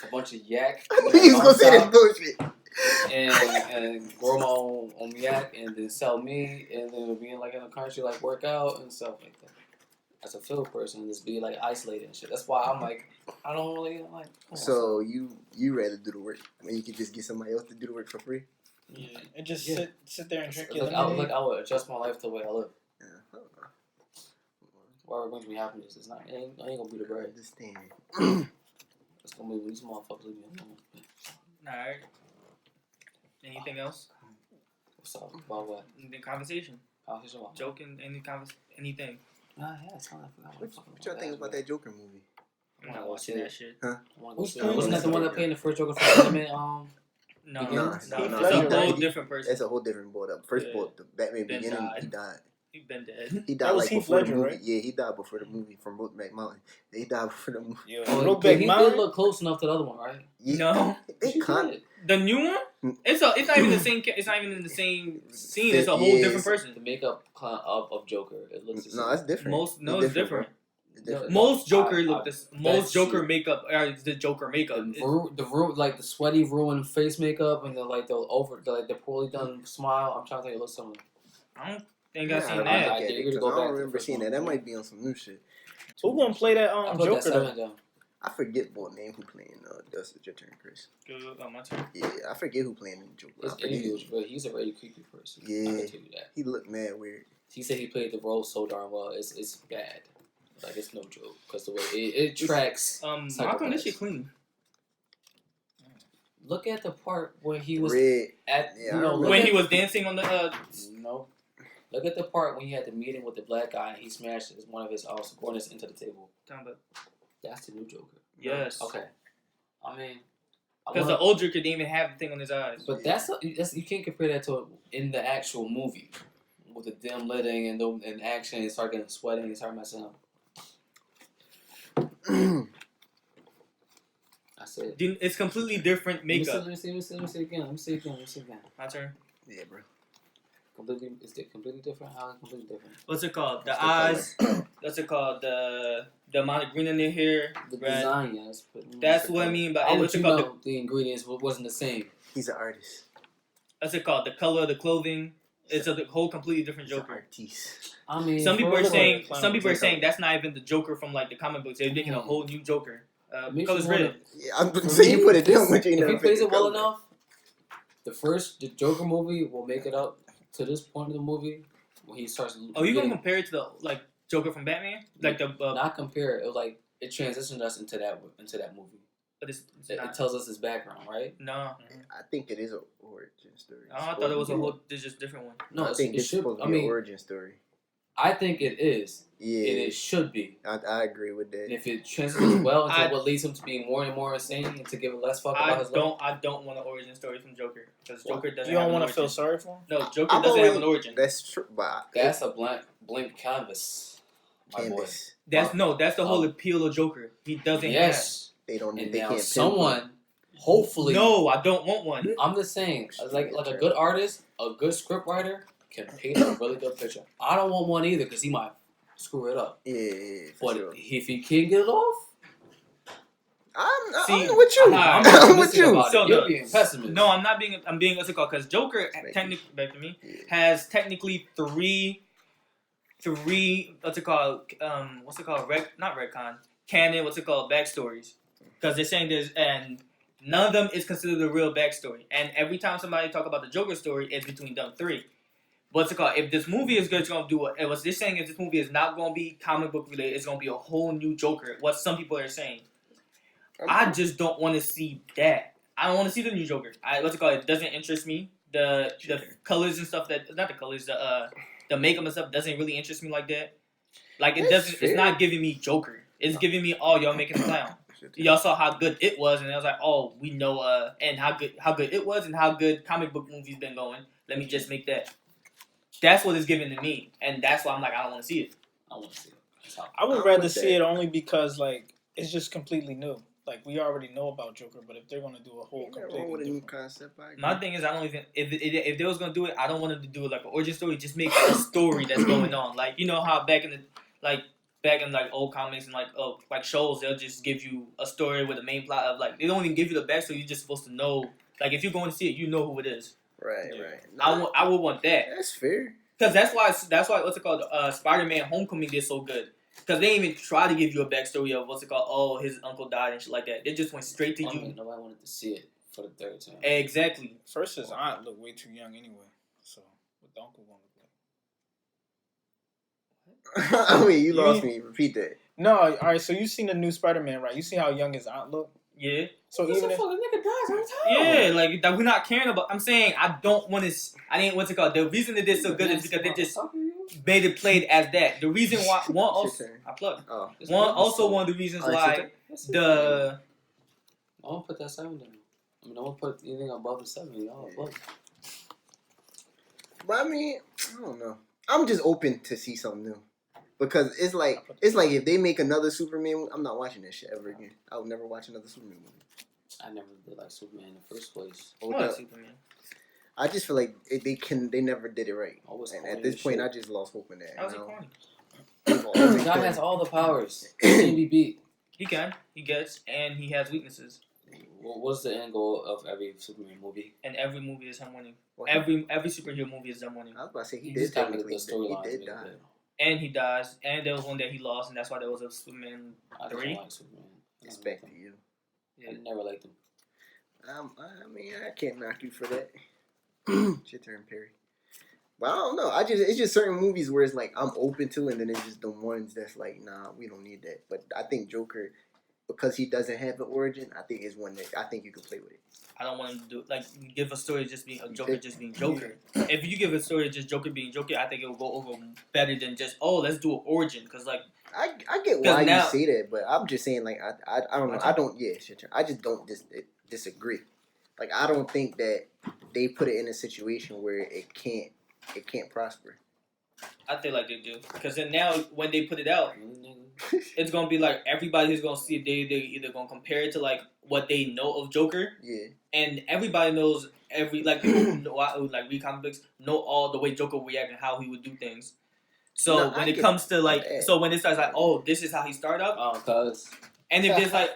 with a bunch of yak. I knew you was gonna say this bullshit. and grow my own yak and then sell meat and then be in like in a country like work out and stuff like that. As a field person, just be like isolated and shit. That's why I'm like I don't really like. come on. So you rather do the work when you could just get somebody else to do the work for free? Yeah, and just Yeah. sit there and drink Look, your I lemonade. would adjust my life to the way I live. Yeah. Whatever brings me happiness, it's not. It ain't gonna be the I bread. understand. It's gonna be these motherfuckers leave me alone. All right. Anything else? What's up? About what? In the conversation, Conversation about joking, anything. Nah, yeah, it's fine. I forgot What y'all think about that Joker movie? I'm not watching that shit. Wasn't that the one that played in the first Joker for Batman? No, No, no, it's it's not. a whole He- different person. That's a whole different board up. First Yeah. board, the Batman Ben beginning, died. he died. He's been dead. He That died was like Heath before Ledger, the movie. right? Yeah, he died before the movie from Brokeback Mountain. He died before the movie. Yeah, Oh, Brokeback he Mountain. did look close enough to the other one, right? Yeah, No, they She kind did. the new one. Mm. It's not even the same. It's not even in the same scene. It's a whole Yeah, different The person. makeup of Joker. It looks. No, it's different. Most it's different. It's different. Most Joker I- look I this. bet Most Joker you- makeup is the Joker makeup. Like the sweaty, ruined face makeup and the poorly done smile. I'm trying to think. It looks similar. I don't think Yeah, I've seen I'll that. look I at dare it, you to 'cause go I back to don't the remember first seeing one. that. That might be on some new shit. Who gonna play that I put that Joker? 7 Though? down. I forget what name who playing. That's your turn, Chris. My turn. Yeah, I forget who playing the Joker. His I forget. interview was real. He's a very creepy person. I Yeah. can tell you that. He looked mad weird. He said he played the role so darn well. It's bad. Like it's no joke because the way it tracks. Malcolm, this shit clean. Look at the part where he was Red. at. Yeah, you I know, remember. look When at- he was dancing on the. No. Look at the part when he had the meeting with the black guy and he smashed one of his subordinates into the table. That's the new Joker. Yes. Okay. I mean, Because the old Joker didn't even have the thing on his eyes. but that's you can't compare that to in the actual movie with the dim lighting and action and start getting sweating and start messing up. That's it. It's completely different makeup. Let me see again. My turn. Yeah, bro. Is it completely different? How is it completely different? What's it called? The What's the eyes. What's it called? The amount of green in their hair. The red. design, yes. But That's what I mean by how what's would it you called? know the ingredients wasn't the same? He's an artist. What's it called? The color of the clothing. It's a whole completely different He's an Joker. artiste. I mean, Some people are Further saying. clown Some people are makeup. saying that's not even the Joker from like the comic books. They're making a whole new Joker. Makes Color's you wanna- red. Yeah, I'm For saying you me, put it down, but you if never he plays picked it well the enough, the Joker movie will make it up to this point of the movie when he starts. Oh, you gonna getting- compare it to the like Joker from Batman? Like the not compare it. It was like it transitioned us into that movie. but it's It not. tells us his background, right? No, I think it is an origin story. I thought it was a whole. It's just a different one. No, I think it it's should. supposed to I be an mean, origin story. I think it is. Yeah, And it should be. I agree with And that. if it transitions well into I- what leads him to being more and more insane and to give a less fuck about his life. I don't want an origin story from Joker because Why? Joker doesn't. You don't have an want to origin. feel sorry for him? No, Joker I've doesn't have always- an origin. That's true, but That's a blank canvas, my boy. canvas. That's the whole appeal of Joker. He doesn't. Yes. They don't. And They now can't. someone, hopefully, No, I don't want one. I'm just saying, like a good artist, a good script writer can paint a really good picture. I don't want one either because he might screw it up. Yeah, for But sure. if he can get it off, I'm See, with you. I'm not I'm with optimistic you. about it. So You're no- being pessimist. No, I'm not being. I'm being what's it called? Because Joker technically, back to me, Yeah. has technically three. What's it called? What's it called? Not retcon. Canon. What's it called? Backstories. Because they're saying there's and none of them is considered a real backstory. And every time somebody talk about the Joker story, it's between them three. What's it called? If this movie is good, it's gonna do it. And what they're saying is this movie is not gonna be comic book related. It's gonna be a whole new Joker. What some people are saying. I just don't want to see that. I don't want to see the new Joker. What's it called? It doesn't interest me. The colors and stuff that not the colors. The makeup and stuff doesn't really interest me like that. Like it That's doesn't. fair. It's not giving me Joker. It's giving me y'all making a clown. Y'all saw how good it was, and I was like, oh, we know, and how good it was, and how good comic book movies been going. Let me just make that. That's what it's giving to me, and that's why I'm like, I don't want to see it. I want to see it. That's how- I would I'm rather with see that. it only because like it's just completely new. Like we already know about Joker, but if they're gonna do a whole Ain't nothing wrong completely with a new different, concept. I agree. My thing is, I don't even if they was gonna do it, I don't want them to do it like an origin story. Just make a story that's going on. Like you know how back in old comics and like shows, they'll just give you a story with a main plot of like they don't even give you the backstory. You're just supposed to know. Like if you're going to see it, you know who it is. Right, Yeah. right. I would want that. That's fair. Because that's why what's it called? Spider-Man: Homecoming did so good. Because they didn't even try to give you a backstory of what's it called? Oh, his uncle died and shit like that. They just went straight to I you. mean, nobody wanted to see it for the third time. Exactly. first his aunt looked way too young anyway. So what the uncle gonna look like? I mean, you You lost mean- me. Repeat that. No, all right. So you seen the new Spider-Man, right? You see how young his aunt looked. Yeah. So What even the if fuck? The nigga dies every time. Yeah, like that we're not caring about. I'm saying I don't want to. I didn't what's it called? The reason they did so good is because they just made it played as that. The reason why It's your turn. I plug. Oh, One of the reasons Oh, it's your why turn? the I won't put that 7 down. I mean, I won't put anything above the 7. Y'all above. But I mean, I don't know. I'm just open to see something new. Because it's like if they make another Superman, I'm not watching that shit ever again. I would never watch another Superman movie. I never did like Superman in the first place. Hold what up. Superman? I just feel like they never did it right. Always And corny at this as point, shit. I just lost hope in that. How was he you know? corny? The guy has all the powers. He can't be beat. He can. He gets and he has weaknesses. Well, what's the end goal of every Superman movie? And every movie is him winning. What? Every superhero movie is him winning. I was about to say he You did just gotta make technically. the storyline. He to did make it die. good. And he dies. And there was one that he lost, and that's why there was a Superman. I just 3? don't like Superman. I It's don't back like to him. you. Yeah. I never liked him. I mean, I can't knock you for that. It's your turn, Perry. But I don't know. It's just certain movies where it's like I'm open to, and then it's just the ones that's like, nah, we don't need that. But I think Joker because he doesn't have an origin, I think is one that I think you can play with it. I don't want him to do like give a story just being a Joker, just being Joker. If you give a story just Joker being Joker, I think it will go over better than just let's do an origin because like I get why now- you say that, but I'm just saying like I don't know. I don't I just don't disagree. Like I don't think that they put it in a situation where it can't prosper. I feel like they do because then now when they put it out, it's gonna be like everybody who's gonna see it, they either gonna compare it to like what they know of Joker, Yeah. and everybody knows like people who know like read comic books know all the way Joker react and how he would do things. So No, when I it get comes to like, that. so when it starts like, this is how he started up, Cause and if there's like,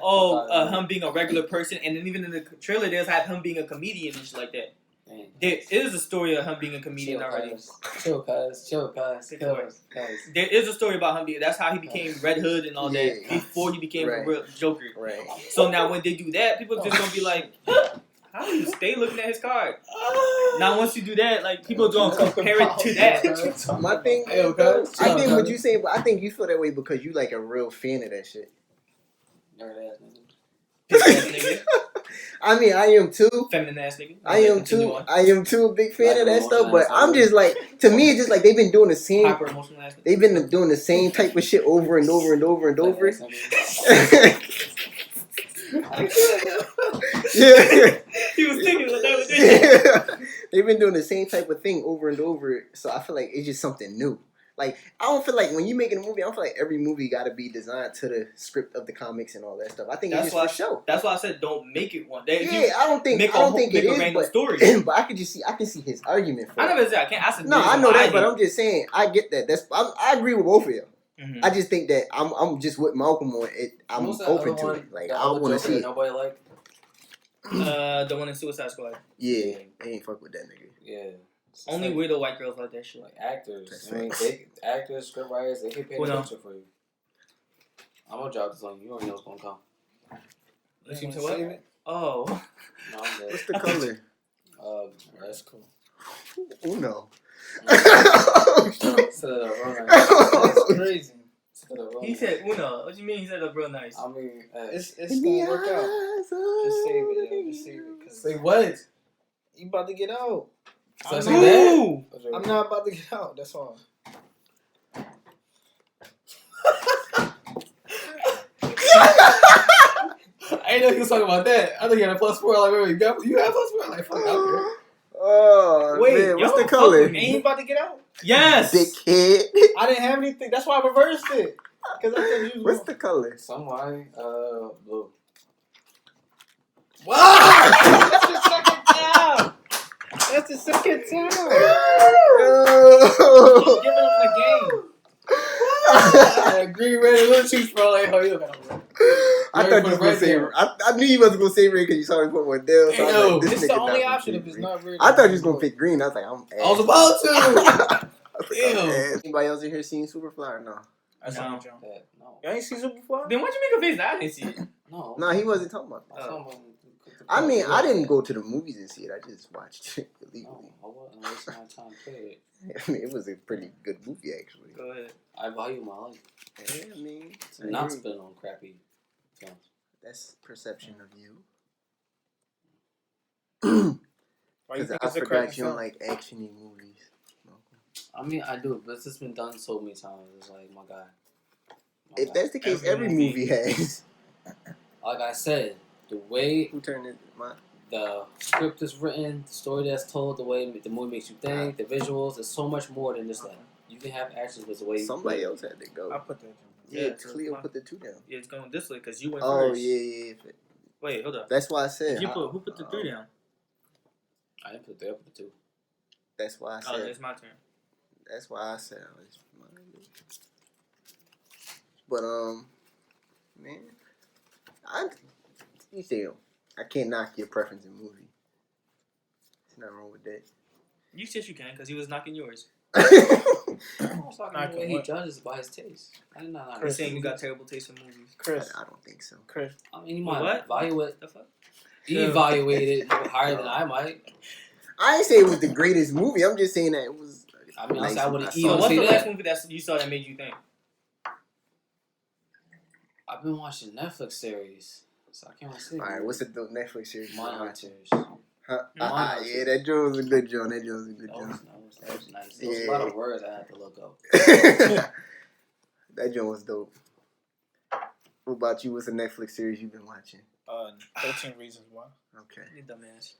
him being a regular person, and then even in the trailer there's like him being a comedian and shit like that. dang. There is a story of him being a comedian Chill, already. Chill, cuz. There is a story about him being. That's how he became Red Hood and all Yeah. that before he became Right. a real Joker. Right. So now when they do that, people just gonna be like, how do you stay looking at his card? Now once you do that, like people gonna compare it to that. My thing, Hey, okay. I think what you say, but I think you feel that way because you like a real fan of that shit. Nerd ass nigga. Ass nigga, I mean, I am too. feminine ass nigga. I am Continue too. on. I am too a big fan of that Hyper stuff. But emotional I'm just like, to me, it's just like they've been doing the same. Hyper emotional ass nigga. They've been doing the same type of shit over and over and over and over. Ass nigga. Yeah. He was thinking what that was it. Yeah. They've been doing the same type of thing over and over. So I feel like it's just something new. Like, I don't feel like when you're making a movie, I don't feel like every movie got to be designed to the script of the comics and all that stuff. I think That's it's why just for show. That's why I said don't make it one day. Yeah, I don't think it random is, story. but I can see his argument for I it. never said I can't. I said No, there's I know why that, but do. I'm just saying I get that. I agree with both of you. Mhm. I just think that I'm just with Malcolm on it. I'm What's that open other to one? it. Like That I other want to Joker see that it. Nobody like. The one in Suicide Squad. Yeah, they ain't fuck with that nigga. Yeah. It's Only like, weirdo white girls like that shit. like actors. That's I mean, facts. actors, script writers, they can pay Who the know? picture for you. I'm gonna drop this on you. You already know what's gonna come. Listen to what? Oh, No, I'm dead. What's the color? That's cool. Uno. Instead of real nice. That's crazy. Instead of real he nice. said Uno. What do you mean? He said that's real nice. I mean, It's gonna work out. Just save it, yo. Just save it. Cause say what? you about to get out. So I I'm say not- that? I'm not about to get out. That's all. I didn't know he was talking about that. I think you had a +4. Like, wait, you have +4? Like, fuck out here. Oh Wait, man, what's yo, the fuck color? with me. Ain't you about to get out? Yes. Dickhead. I didn't have anything. That's why I reversed it. Cause I thought you was What's the color? Some white, blue. That's the second time. That's the second time. Oh. Giving him the game. Green, red, and little cheeks, bro. Like, oh, you look at him. I thought you was gonna say. I knew you wasn't gonna say red because you saw me put one down. So I was Ew. like, this It's nigga the not only gonna option pick if it's green. not red. I thought you was gonna pick green. I was like, I'm. I was about to. I was like, Ew. I'm ass. Anybody else in here seen Superfly or no? I saw you, John. No. Y'all ain't seen Superfly? Then why'd you make a face? I didn't see it. No. No, he wasn't talking about that. I'm talking about- I mean, I didn't go to the movies and see it. I just watched it illegally. No, I wasn't wasting my time playing it. I mean, it was a pretty good movie actually. Go ahead. I value my life. Yeah, I mean, I I'm not agree. spending on crappy films. That's perception of you. Why you Because think I it's a forgot crappy you don't film? like actiony movies. I mean, I do, but it's just been done so many times. It's like, my God. If that's the case, Every every movie has. Like I said, the way Who turned it? My. the script is written, the story that's told, the way the movie makes you think, the visuals, there's so much more than just that. You can have actions, but the way you Somebody play. else had to go. I put that. Yeah, Yeah, Cleo mine. put the 2 down. Yeah, it's going this way because you went Oh first. yeah. Wait, hold up. That's why I said. Who put the 3 down? I didn't put the up to 2. That's why I Oh, said. it's my turn. That's why I said. But man, you say I can't knock your preference in movie. There's nothing wrong with that. You said you can because he was knocking yours. I was talking Not the way he what? judges by his taste. I did not. He's saying you got terrible taste in movies. Chris. I don't think so. Chris. I mean, he might What? evaluate. The fuck? He evaluated it higher than I might. I ain't say it was the greatest movie. I'm just saying that it was. I mean, I wouldn't I So even what's say the that. last movie that you saw that made you think? I've been watching Netflix series, so I can't see. All right, what's the Netflix series? you been Mind watching? Hunters. Huh? Mind Yeah, that joint was a good joint. That joint was a good That joint. was nice. There was a Yeah. lot of words I had to look up. That joint was dope. What about you? What's a Netflix series you've been watching? 13 Reasons Why. Okay. You dumbass.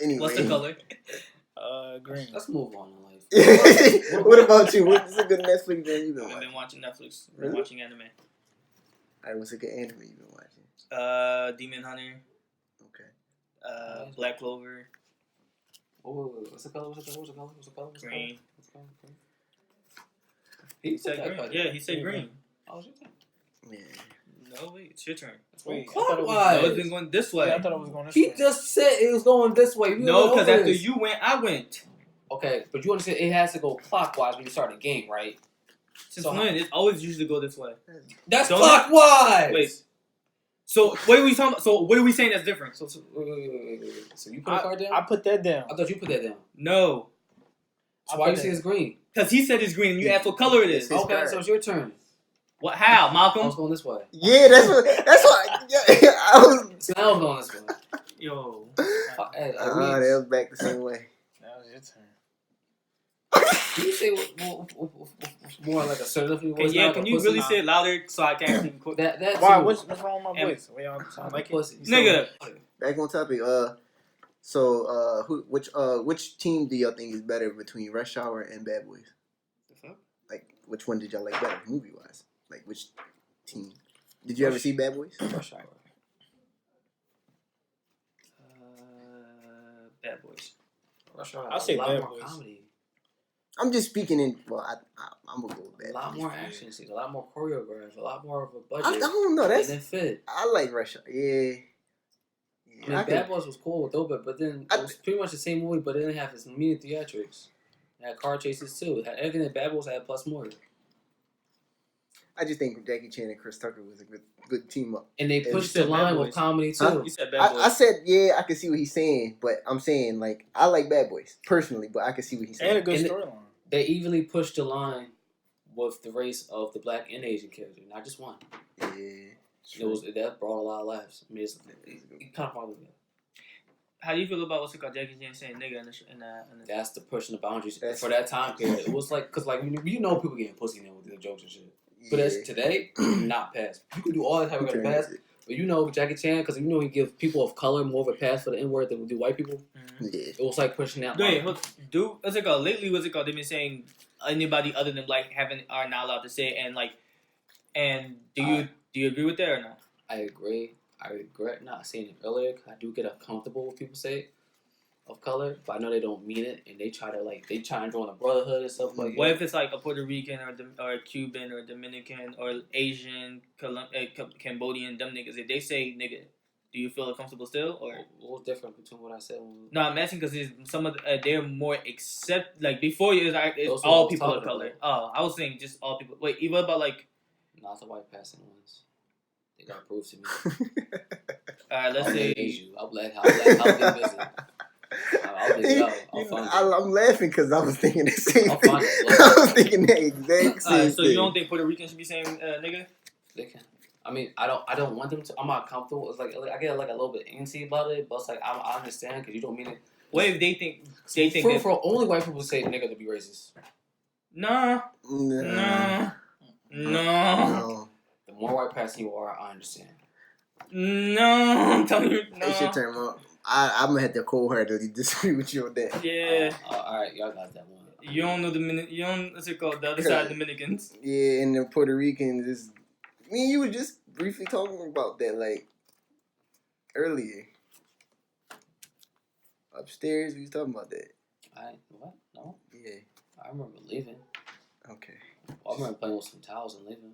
Anyway. What's the color? Green. Let's move on in life. What about you? What's a good Netflix joint you've been I've watching? been watching Netflix. Been Really? watching anime. Alright, what's a good anime you've been watching? Demon Hunter. Okay. Black Clover. What's the color? What's the color? What's the color? What's the color? What's the color? Green. What's the color? Green. He said green. Yeah, he said green. Oh, it's your turn. Yeah. No, wait, it's your turn. Wait, I Clockwise. thought it was- No, it's been going this way. Yeah, I thought it was going this He way. just said it was going this way. We No, went because over after this. you went, I went. Okay, but you understand it has to go clockwise when you start a game, right? Since So- when? It always usually go this way. That's Don't- clockwise. Wait. So what are we talking about? So what are we saying that's different? So wait. So you put a card down? I put that down. I thought you put that down. No, So I why put you that say it's green? because he said it's green and you asked what color it is. It's Okay, card. so it's your turn. What? How, I was Malcolm? going this way. Yeah, that's what. Yeah, I was. So now I was going this way. Yo. Hey, That was back the same way. That was your turn. Can you say more like assertively? Can you really say it louder so I can actually quote? that? Why? too. What's wrong with my And- voice? Why y'all sound like it? Pussy. Nigga. Back on topic. Which team do y'all think is better between Rush Hour and Bad Boys? The fuck? Like, which one did y'all like better, movie wise? Like, which team? Did you ever see Bad Boys? Rush Hour. Bad Boys. Rush Hour. I'll say a lot Bad more Boys. comedy. I'm just speaking in. Well, I'm gonna go with A Bad lot Boys. more action scenes. A lot more choreographed. A lot more of a I budget. don't know. That's and it fit. I like Rush Hour. Yeah. I mean, Bad Boys was cool with Dope, but then I- it was pretty much the same movie, but it didn't have its meaning theatrics. It had car chases too. It had everything that Bad Boys had plus more. I just think Jackie Chan and Chris Tucker was a good team up. And they Yeah, pushed you the said Bad line Boys. with comedy too. Huh? You said Bad Boys. I said yeah, I can see what he's saying, but I'm saying like I like Bad Boys personally, but I can see what he's They had a saying. good And it- storyline. They evenly pushed the line with the race of the black and Asian character, not just one. Yeah. It was that brought a lot of laughs. I mean, it kind of bothered me. How do you feel about what's it called? Jackie Chan saying nigga in the That's the pushing the boundaries That's- for that time period. It was like, cause like you know people getting pussy now with their jokes and shit. But Yeah. as today, not pass. You can do all that type of Okay. pass, but you know Jackie Chan, because you know he gives people of color more of a pass for the N word than we do white people. Yeah. It was like pushing that Wait, line. dude, what's it called? Lately, what's it called? They've been saying anybody other than black are not allowed to say it, and do you agree with that or not? I agree. I regret not saying it earlier. 'Cause I do get uncomfortable when people say it of color, but I know they don't mean it, and they try to join a brotherhood and stuff like What that. if it's like a Puerto Rican or a Cuban or Dominican or Asian, Cambodian, them niggas? If they say nigga, do you feel comfortable still or? What's different between what I said? No, I'm asking because some of they're more accept like before it's Those are all what I was people of talking color. about. Oh, I was saying just all people. Wait, what about like? Not the white passing ones. They got proof to me. Let's I'll say engage you. I'll be visit. I'll dig it out. I'll find it. I'm laughing because I was thinking the same I'll thing. find it. I was thinking the exact same so thing. you don't think Puerto Ricans should be saying nigga? They can. I mean, I don't want them to. I'm not comfortable. It's like I get like a little bit antsy about it, but it's like I understand because you don't mean it. What if they think that? For only white people say nigga to be racist. No, Nah. no. No. The more white passing you are, I understand. No, I'm telling you, no. It's your turn, Mom. I'm gonna have to cold-heartedly disagree with you on that. Yeah, All right, y'all got that one. you don't know you don't. What's it called? The other side, Dominicans. Yeah, and the Puerto Ricans is. I mean, you were just briefly talking about that like earlier. Upstairs, we was talking about that. What? No, Yeah. I remember leaving. Okay. I remember playing with some towels and leaving.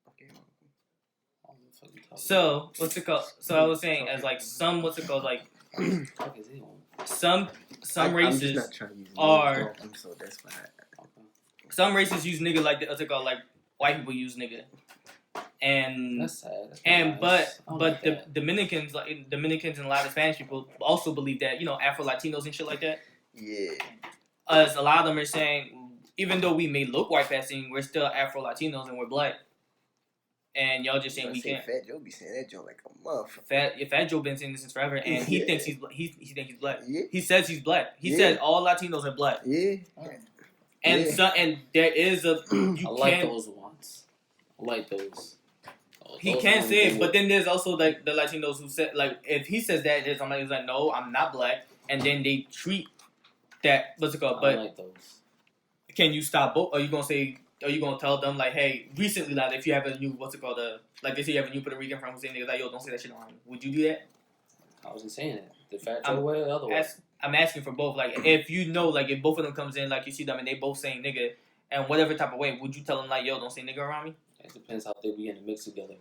Okay. I don't know what the fuck you talking So what's it called? So I was saying as like some what's it called like about. Fuck is he on? some I'm just races not trying to use are- names, so that's fine. Okay. some races use nigga like what's it called like white people use nigga, and That's sad. That's not and nice. but I don't but like the that. Dominicans and a lot of Spanish people also believe that Afro Latinos and shit like that. Yeah. As a lot of them are saying, even though we may look white passing, we're still Afro Latinos and we're black. and y'all just saying I we say can't. Fat Joe be saying that joint like a motherfucker. Fat Joe been saying this since forever, and he Yeah. thinks he thinks he's black. Yeah. He says he's black. He Yeah. says all Latinos are black, Yeah. and Yeah. and there is a you I like can those ones. I like those. he Those can ones say it, do but then there's also like the Latinos who said like if he says that, there's somebody who's like no, I'm not black, and then they treat that what's it called? I But like those. can you stop both? Are you gonna say? Are you gonna tell them like, hey, recently, like, if you have a new what's it called? Like they say you have a new Puerto Rican friend who's saying niggas like, yo, don't say that shit on me. Would you do that? I wasn't saying it. The Fat I'm- Joe way or the other way. I'm asking for both. Like, if you know, like, if both of them comes in, like, you see them and they both saying nigga, and whatever type of way, would you tell them like, yo, don't say nigga around me? It depends how they be in the mix together.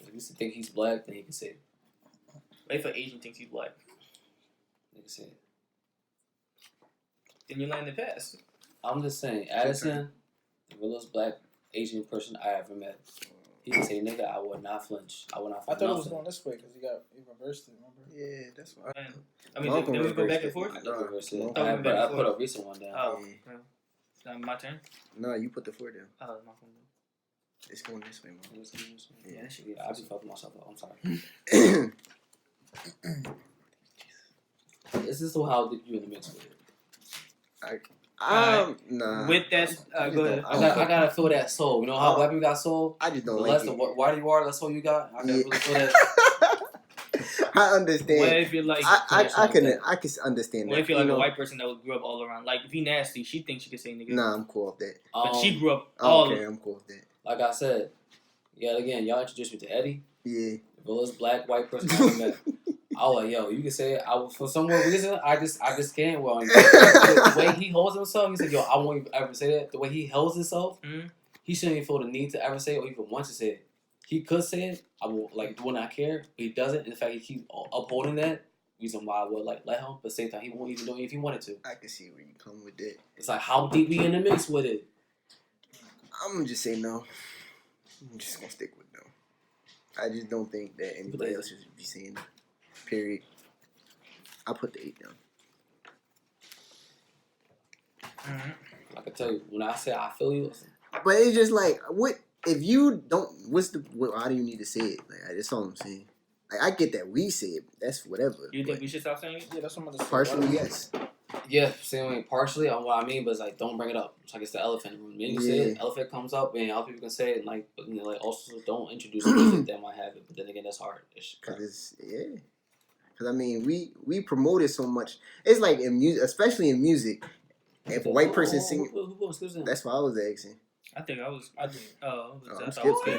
If you think he's black, then he can say it. Wait for Asian thinks he's black, He can say it. then you're letting it pass. I'm just saying, Addison, the realest black Asian person I ever met. He can say nigga, I would not flinch. I would not I flinch. thought it was going this way because he reversed it. Remember? Yeah, that's why. And, I mean, Malcolm then we go back reversed and it. forth. I never reversed it. Malcolm I reversed put it. a recent one down. Oh, Yeah. yeah. It's not my turn. No, you put the 4 down. Oh, Malcolm. It's going this way, man. Yeah, that shit. Yeah, I be fucking myself up. I'm sorry. This is how you in the mix with it. Nah. With that, I go just ahead. don't- I gotta feel that soul. You know how black people got soul? I just don't The like less it. the wider you are, the soul you got. I gotta Yeah. really feel that. I understand. What if you're like, I can understand what that. if you're like You a know, white person that grew up all around? Like, if he nasty, she thinks she can say nigga. Nah, I'm cool with that. But she grew up I all. don't care. I'm cool with that. Like I said, yeah. Again, y'all introduced me to Eddie, Yeah. the realest black white person I ever met. I was like, yo, you can say it. For some weird reason, I just can't. Well, the way he holds himself, he said, yo, I won't even ever say that. The way he holds himself, Mhm. he shouldn't even feel the need to ever say it or even want to say it. He could say it. I will would not care, but he doesn't. In fact, he keeps upholding that. Reason why I would let him, but at the same time, he won't even do it if he wanted to. I can see where you come with that. It's like how deep we in the mix with it. I'm gonna just say no. I'm just gonna stick with no. I just don't think that anybody else should be saying it. Period. I put the 8 down. Mhm. I can tell you when I say I feel you. Listen, But it's just like, what if you don't? Why do you need to say it? Like, that's all I'm saying. Like, I get that we say it. That's whatever. You think but we should stop saying it? Yeah, that's what I'm gonna say. partially, yes. yeah, saying partially on what I mean, but it's like don't bring it up. It's like it's the elephant in the room. You can say it, Yeah. elephant comes up, and other people can say it, and like, but, you know, like also don't introduce music that might have it. But then again, that's hard. Cause it's Cause I mean, we promote it so much. It's like in music, especially in music. If a white person sing, that's why I was asking. I think I was. I did. Oh, I'm that's skipping.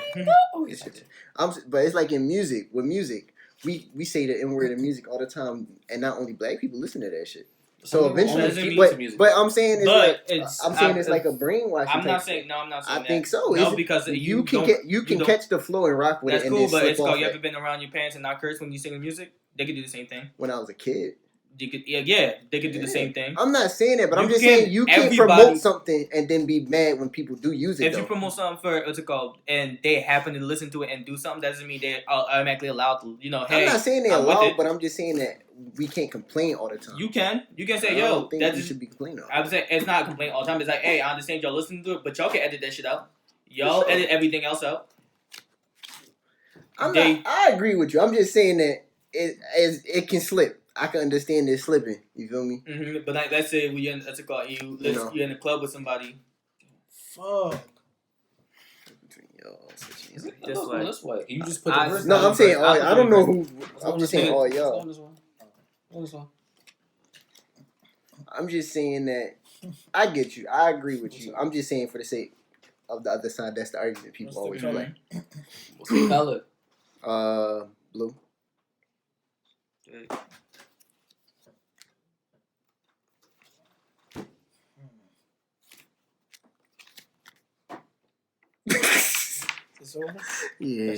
But it's like in music. With music, we say the N word in music all the time, and not only black people listen to that shit. So eventually, but I'm saying it's like a brainwash. I'm not saying no. I'm not saying I that. think so. No, because you can catch the flow and rock with that's it. And cool, then but slip it's off called. You it. ever been around your parents and not curse when you sing music? They could do the same thing. When I was a kid. You could, yeah, they could do the Yeah. same thing. I'm not saying that, but You I'm just can't- saying you can't everybody- promote something and then be mad when people do use it. If though. you promote something for what's it called, and they happen to listen to it and do something, that doesn't mean they're automatically allowed to. You know, hey, I'm not saying they're I'm with allowed, it. but I'm just saying that we can't complain all the time. You can say, I yo, don't think that you just. should be complaining. I would say it's not a complaint all the time. It's like, hey, I understand y'all listening to it, but y'all can edit that shit out. Y'all For sure. edit everything else out. I agree with you. I'm just saying that it can slip. I can understand it slipping. You feel me? Mm-hmm. But like, let's say you're in the club with somebody. Fuck. Between y'all, This way. You just put the verse No, down. I'm saying all. I don't know who. Let's I'm go just this saying way. all Let's go y'all. this way. Go this way. I'm just saying that I get you. I agree with you. I'm just saying for the sake of the other side. That's the argument people always What's the play. What's the color? Blue. It's over. Yeah.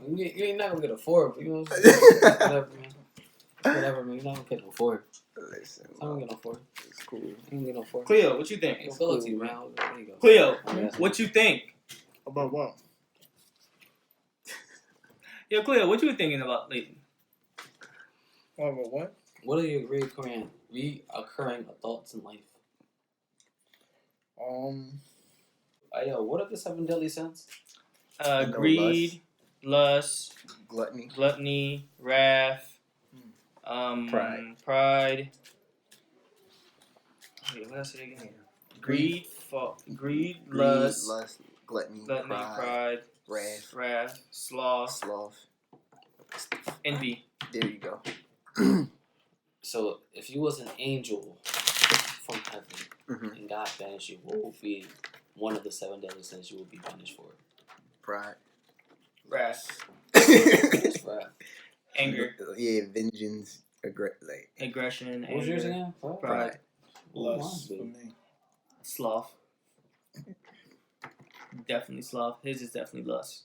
You ain't not gonna get a 4, but you know what I'm saying? Whatever, man. Whatever, man. You're not gonna get no 4. Listen, I'm gonna get no 4. it's cool. You ain't gonna get no 4. Cleo, what you think? It's cool to you, man. There you go. Cleo, Yeah. what you think? About what? Yo, Cleo, what you been thinking about lately? About what? What are your reoccurring thoughts in life? Um. Yo, what are the 7 deadly sins? No Greed, lust, Gluttony. gluttony, wrath, pride. Wait, what else did I get? Greed, greed, lust, gluttony, pride, pride, wrath, sloth, envy. There you go. So if you was an angel from heaven and God banished you, what would be one of the 7 deadly sins you would be punished for? Pride. Wrath, That's right. anger, Yeah, vengeance, aggression, What was yours again? pride, Lust for me. sloth. Definitely sloth. His is definitely lust.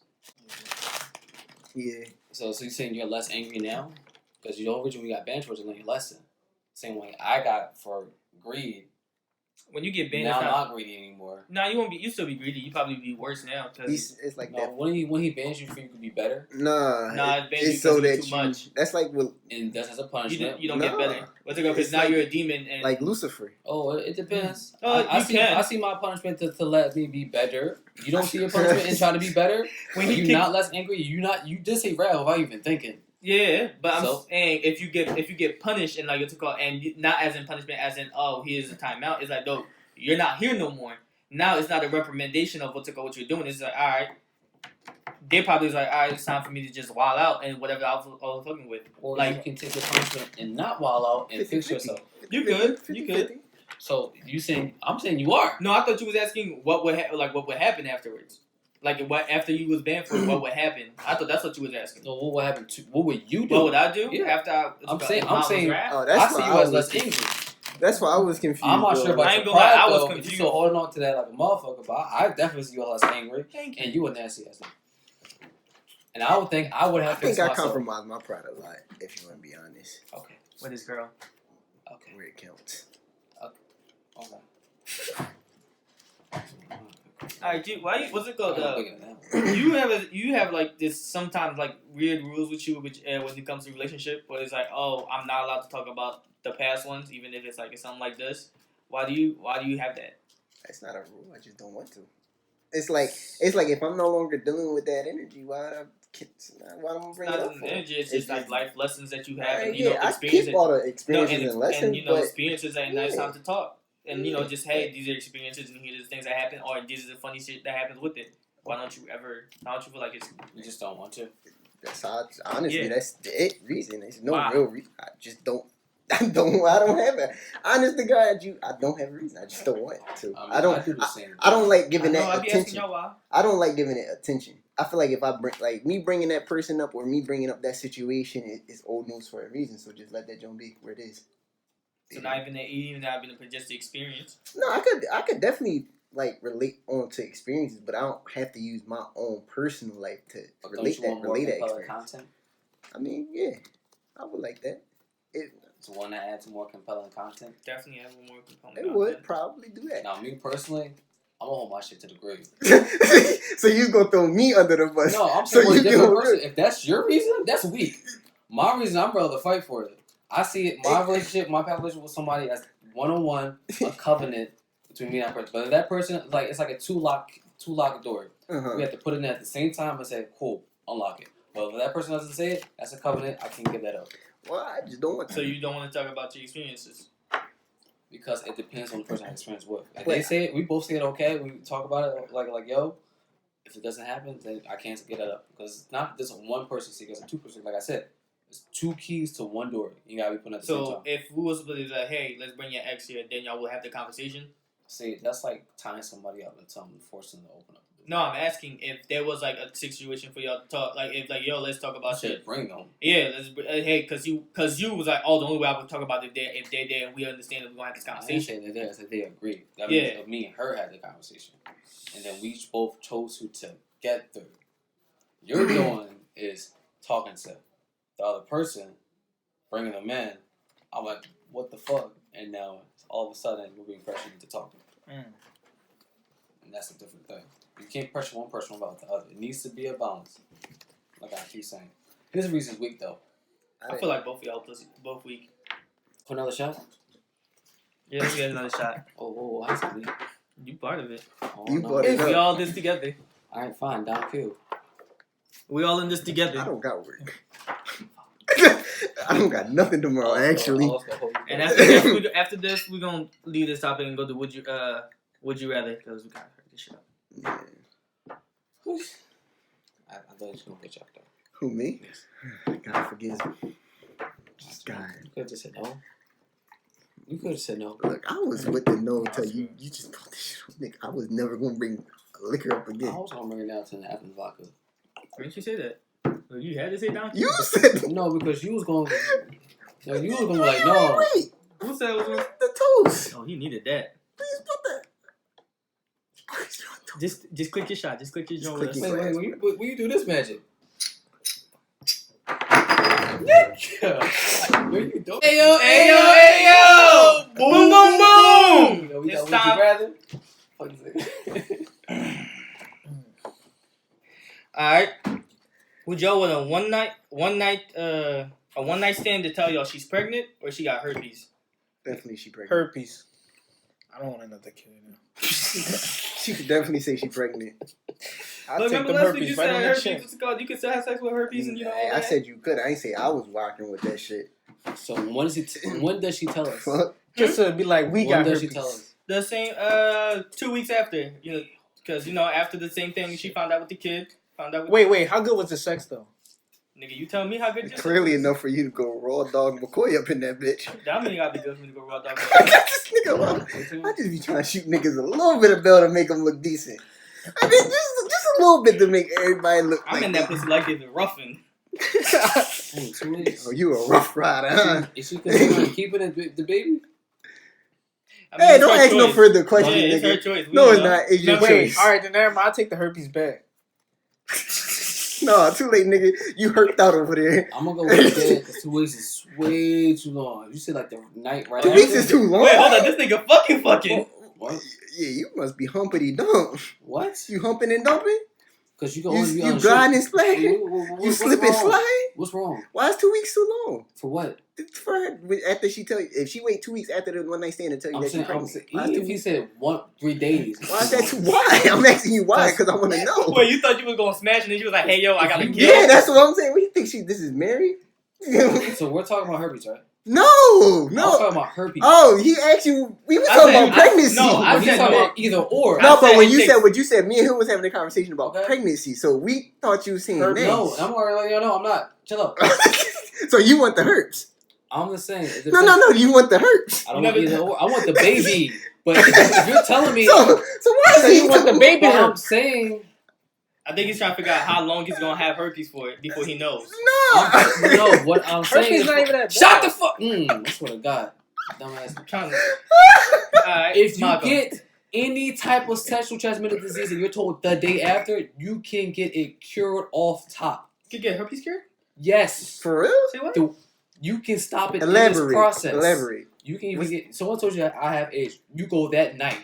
Yeah. So you're saying you're less angry now? Because you originally got banished for learning your lesson. Same way I got for greed. When you get banned, Now it's I'm not. not greedy anymore. Nah, you won't be. You still be greedy. You probably be worse now. Cause It's like No, that. when he bans you, for you could be better, Nah, Nah, it's it's so because that you too much. That's like with and that's as a punishment. you don't get Nah. better. What's it go? Because It's now like- you're a demon and like Lucifer. Oh, it depends. Oh, I you see. can. I see my punishment to let me be better. You don't see your punishment and try to be better. when Are he you kick- not less angry? You did say wrath without even thinking. Yeah, but I'm So? saying if you get punished and like it's called and not as in punishment as in here's a timeout. It's like you're not here no more. Now it's not a recommendation of what you're doing. It's like alright. They probably was like alright, it's time for me to just wild out and whatever I was fucking with. Or Like- you can take the punishment and not wild out and fix 50-50. yourself. You could. 50-50. So I'm saying you are. No, I thought you was asking what would what would happen afterwards. Like what after you was banned for what would happen. I thought that's what you was asking. So what would happen? What would you do? What would I do Yeah. after I'm saying- Oh, I that's see why you I as was less confused. angry. That's why I was confused. I'm not though. sure about I your ain't gonna lie, pride, I was though, but confused. you still holding on to that like a motherfucker. But I definitely see you as less angry, Thank you. and you a nasty ass. And I would think I would I have think fixed I myself. compromise my pride a lot, if you want to be honest, Okay. With this girl. Okay. where it counts. Okay. Alright, dude, what's it called? I'm bigger than that. You have like this sometimes like weird rules with you which when it comes to relationship where it's like I'm not allowed to talk about the past ones even if it's like something like this. Why do you have that? That's not a rule. I just don't want to. It's like if I'm no longer dealing with that energy, why am I bring it Not up an for? energy, it's just like life lessons that you have and I experiences. keep all the No, experiences and lessons, and but experiences are a nice yeah. time to talk. And Yeah. just hey, these are experiences and here's the things that happen or these are the funny shit that happens with it. Why don't you feel like it's You just don't want to. that's how. Honestly, Yeah. that's the reason. There's no Wow. real reason. I just don't. I don't have a. Honest to God, I don't have a reason. I just don't want to. I I do the same. I don't like giving I that be asking attention. y'all why. I don't like giving it attention. I feel like if I me bringing that person up or me bringing up that situation is old news for a reason. So just let that joint be where it is. So not even not been just the experience. No, I could definitely like relate on to experiences, but I don't have to use my own personal life to But relate don't you want more that compelling experience. content? I mean, yeah, I would like that. To one that adds more compelling content. Definitely have more component. It would probably do that. Now, me personally, I'm gonna hold my shit to the grave. So you gonna throw me under the bus? No, I'm So saying you a different gonna- person. If that's your reason, that's weak. My reason, I'm ready to fight for it. I see it, my relationship, my past relationship with somebody as one-on-one, a covenant between me and that person. But if that person, like, it's like a two-lock door. Uh-huh. We have to put it in at the same time and say, cool, unlock it. But if that person doesn't say it, that's a covenant, I can't give that up. Well, I just don't want to. So you don't want to talk about your experiences. Because it depends on the person I experience with. If Wait. they say it, we both say it okay, we talk about it like yo, if it doesn't happen, then I can't get it up. Because it's not just one person see, it's two person. Like I said, it's two keys to one door. You gotta be putting at the same So time. if we was to be like, hey, let's bring your ex here, then y'all will have the conversation. See, that's like tying somebody up and telling them, forcing them to open up. No, I'm asking if there was like a situation for y'all to talk, like if like yo, let's talk I about should shit. bring them. Yeah, let's hey, cause you was like, oh, the only way I would talk about it if they're there and we understand that we're gonna have this I didn't conversation. say they're there, I said they agreed. That Yeah. means me and her had the conversation. And then we both chose who to get through. You're doing is talking to the other person, bringing them in. I'm like, what the fuck? And now all of a sudden we're being pressured into talking. Mm. And that's a different thing. You can't pressure one person without the other. It needs to be a balance. Like I keep saying. His reason's weak though. I feel like both of y'all both weak. Put another shot? Yeah, let's get another shot. Oh, I see. You part of it. Oh, You no. brought it We up. all this together. All right, fine. Down Q. We all in this I together. don't got work. I don't got nothing tomorrow, actually. And after this, we're gonna leave this topic and go to would you rather, because we gotta hurt this shit up. Yeah. I thought you was gonna put you up there. Who, me? Yes. God forgives me. God. You could have just said no. You could have said no. Look, I was with the no until you just brought this shit up. Nigga, I was never going to bring liquor up I again. was gonna bring it down to the Athens vodka. Why didn't you say that? Well, you had to say down. You said No, because you was going. No, you was gonna be like no. Wait, Who said it was? the toast. Oh, he needed that. Please put that. Please put that. Just click your shot. Just click your joint with click us. it. Wait, when you do this magic? Where you doing? Ayo! Boom, boom, boom! You know, we It's got time. Would you rather? Alright. Would y'all want a one night stand to tell y'all she's pregnant or she got herpes? Definitely she pregnant. Herpes. I don't want another kid now. She could definitely say she pregnant. I'll Look, take remember the last week you herpes right said on the herpes. chin. What's it called? You could still have sex with herpes and you know all Hey, I that. said you could. I ain't say I was rocking with that shit. So when does she tell us? Fuck. Just to be like, we When got does herpes. she tell us? The same 2 weeks after, you know, because after the same thing she found out with the kid. Wait, how good was the sex though? Nigga, you tell me how good your Clearly sex is. enough for you to go raw dog McCoy up in that bitch. That mean gotta be good for me to go raw dog. This nigga, I just be trying to shoot niggas a little bit of bell to make them look decent. I mean, just a little bit to make everybody look I'm like in that pussy like David Ruffin. Hey, 2 weeks. Oh, you a rough rider, huh? Is she considering keeping the baby? I mean, Hey, it's don't her ask no choice. further questions, Yeah, it's her nigga. choice. We No, don't it's know. not. It's your Wait, choice. alright, then never mind. I'll take the herpes back. No, too late, nigga. You hurped out over there. I'm gonna go with that because 2 weeks is way too long. You said like the night right 2 after. weeks is too long. Wait, hold on. This nigga fucking. What? Yeah, you must be humpity dump. What? You humping and dumping? Because you can only be You on grind and slide? What- You what's slip and wrong? slide? What's wrong? Why is 2 weeks too long? For what? It's for her, after she tell you, if she wait 2 weeks after the one night stand to tell you I'm that she's saying, pregnant. Why is even 2 if he weeks? said 3 days. Why is that too? Why? I'm asking you why because I want to know. Wait, you thought you was gonna smash and then you was like, hey yo, I got a kid. Yeah, that's what I'm saying. What do you think this is married? So we're talking about herpes, right? No. I'm talking about herpes. Oh, he asked you. We was I talking said- about pregnancy. no, I But he's said talking no. about either or. I No, but said when it you takes- said what you said, me and him was having a conversation about Okay. pregnancy. So we thought you was saying Herpes. that. No, I'm already letting y'all know I'm not. Chill up. So you want the herpes? I'm just saying. it No, depends. no. You want the herpes? I don't want either or. I want the baby. But if you're telling me, So why So is you he want the baby but I'm herpes? saying, I think he's trying to figure out how long he's gonna have herpes for it before he knows. No. no, what I'm saying Herpes is, not even that shut bad. the fuck. I swear to God, dumbass. I'm trying to. Alright, If you Marco. get any type of sexual transmitted disease and you're told the day after, you can get it cured off top. You could get herpes cured? Yes, For real? Say what? you can stop it in this Elaborate. process. Elaborate. You can even get. Someone told you that I have AIDS. You go that night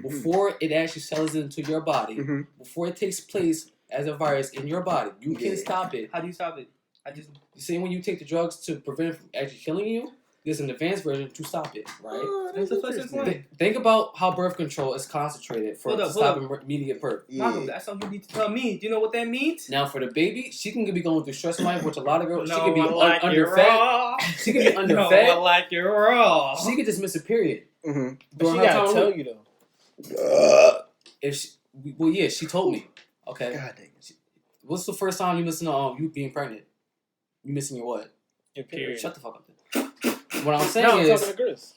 before it actually settles into your body, Mhm. before it takes place as a virus in your body. You can Yeah. stop it. How do you stop it? I just. You see, when you take the drugs to prevent it from actually killing you, there's an advanced version to stop it, right? Oh, that's That's the first interesting. point. Think about how birth control is concentrated for Hold up, stopping immediate birth. Marco, Yeah. that's something you need to tell me. Do you know what that means? Now, for the baby, she can be going through stress in life, which a lot of girls, No, she can be I like it underfed. raw. She can be No, I underfed. like it raw. She could just miss a period. Mhm. But she During her gotta time, tell you though. if she, well, yeah, she told me. Okay, God dang. what's the first time you missing you being pregnant? You missing your what? Your period. Shut the fuck up. Then. What I'm saying No, I'm is, talking to Chris.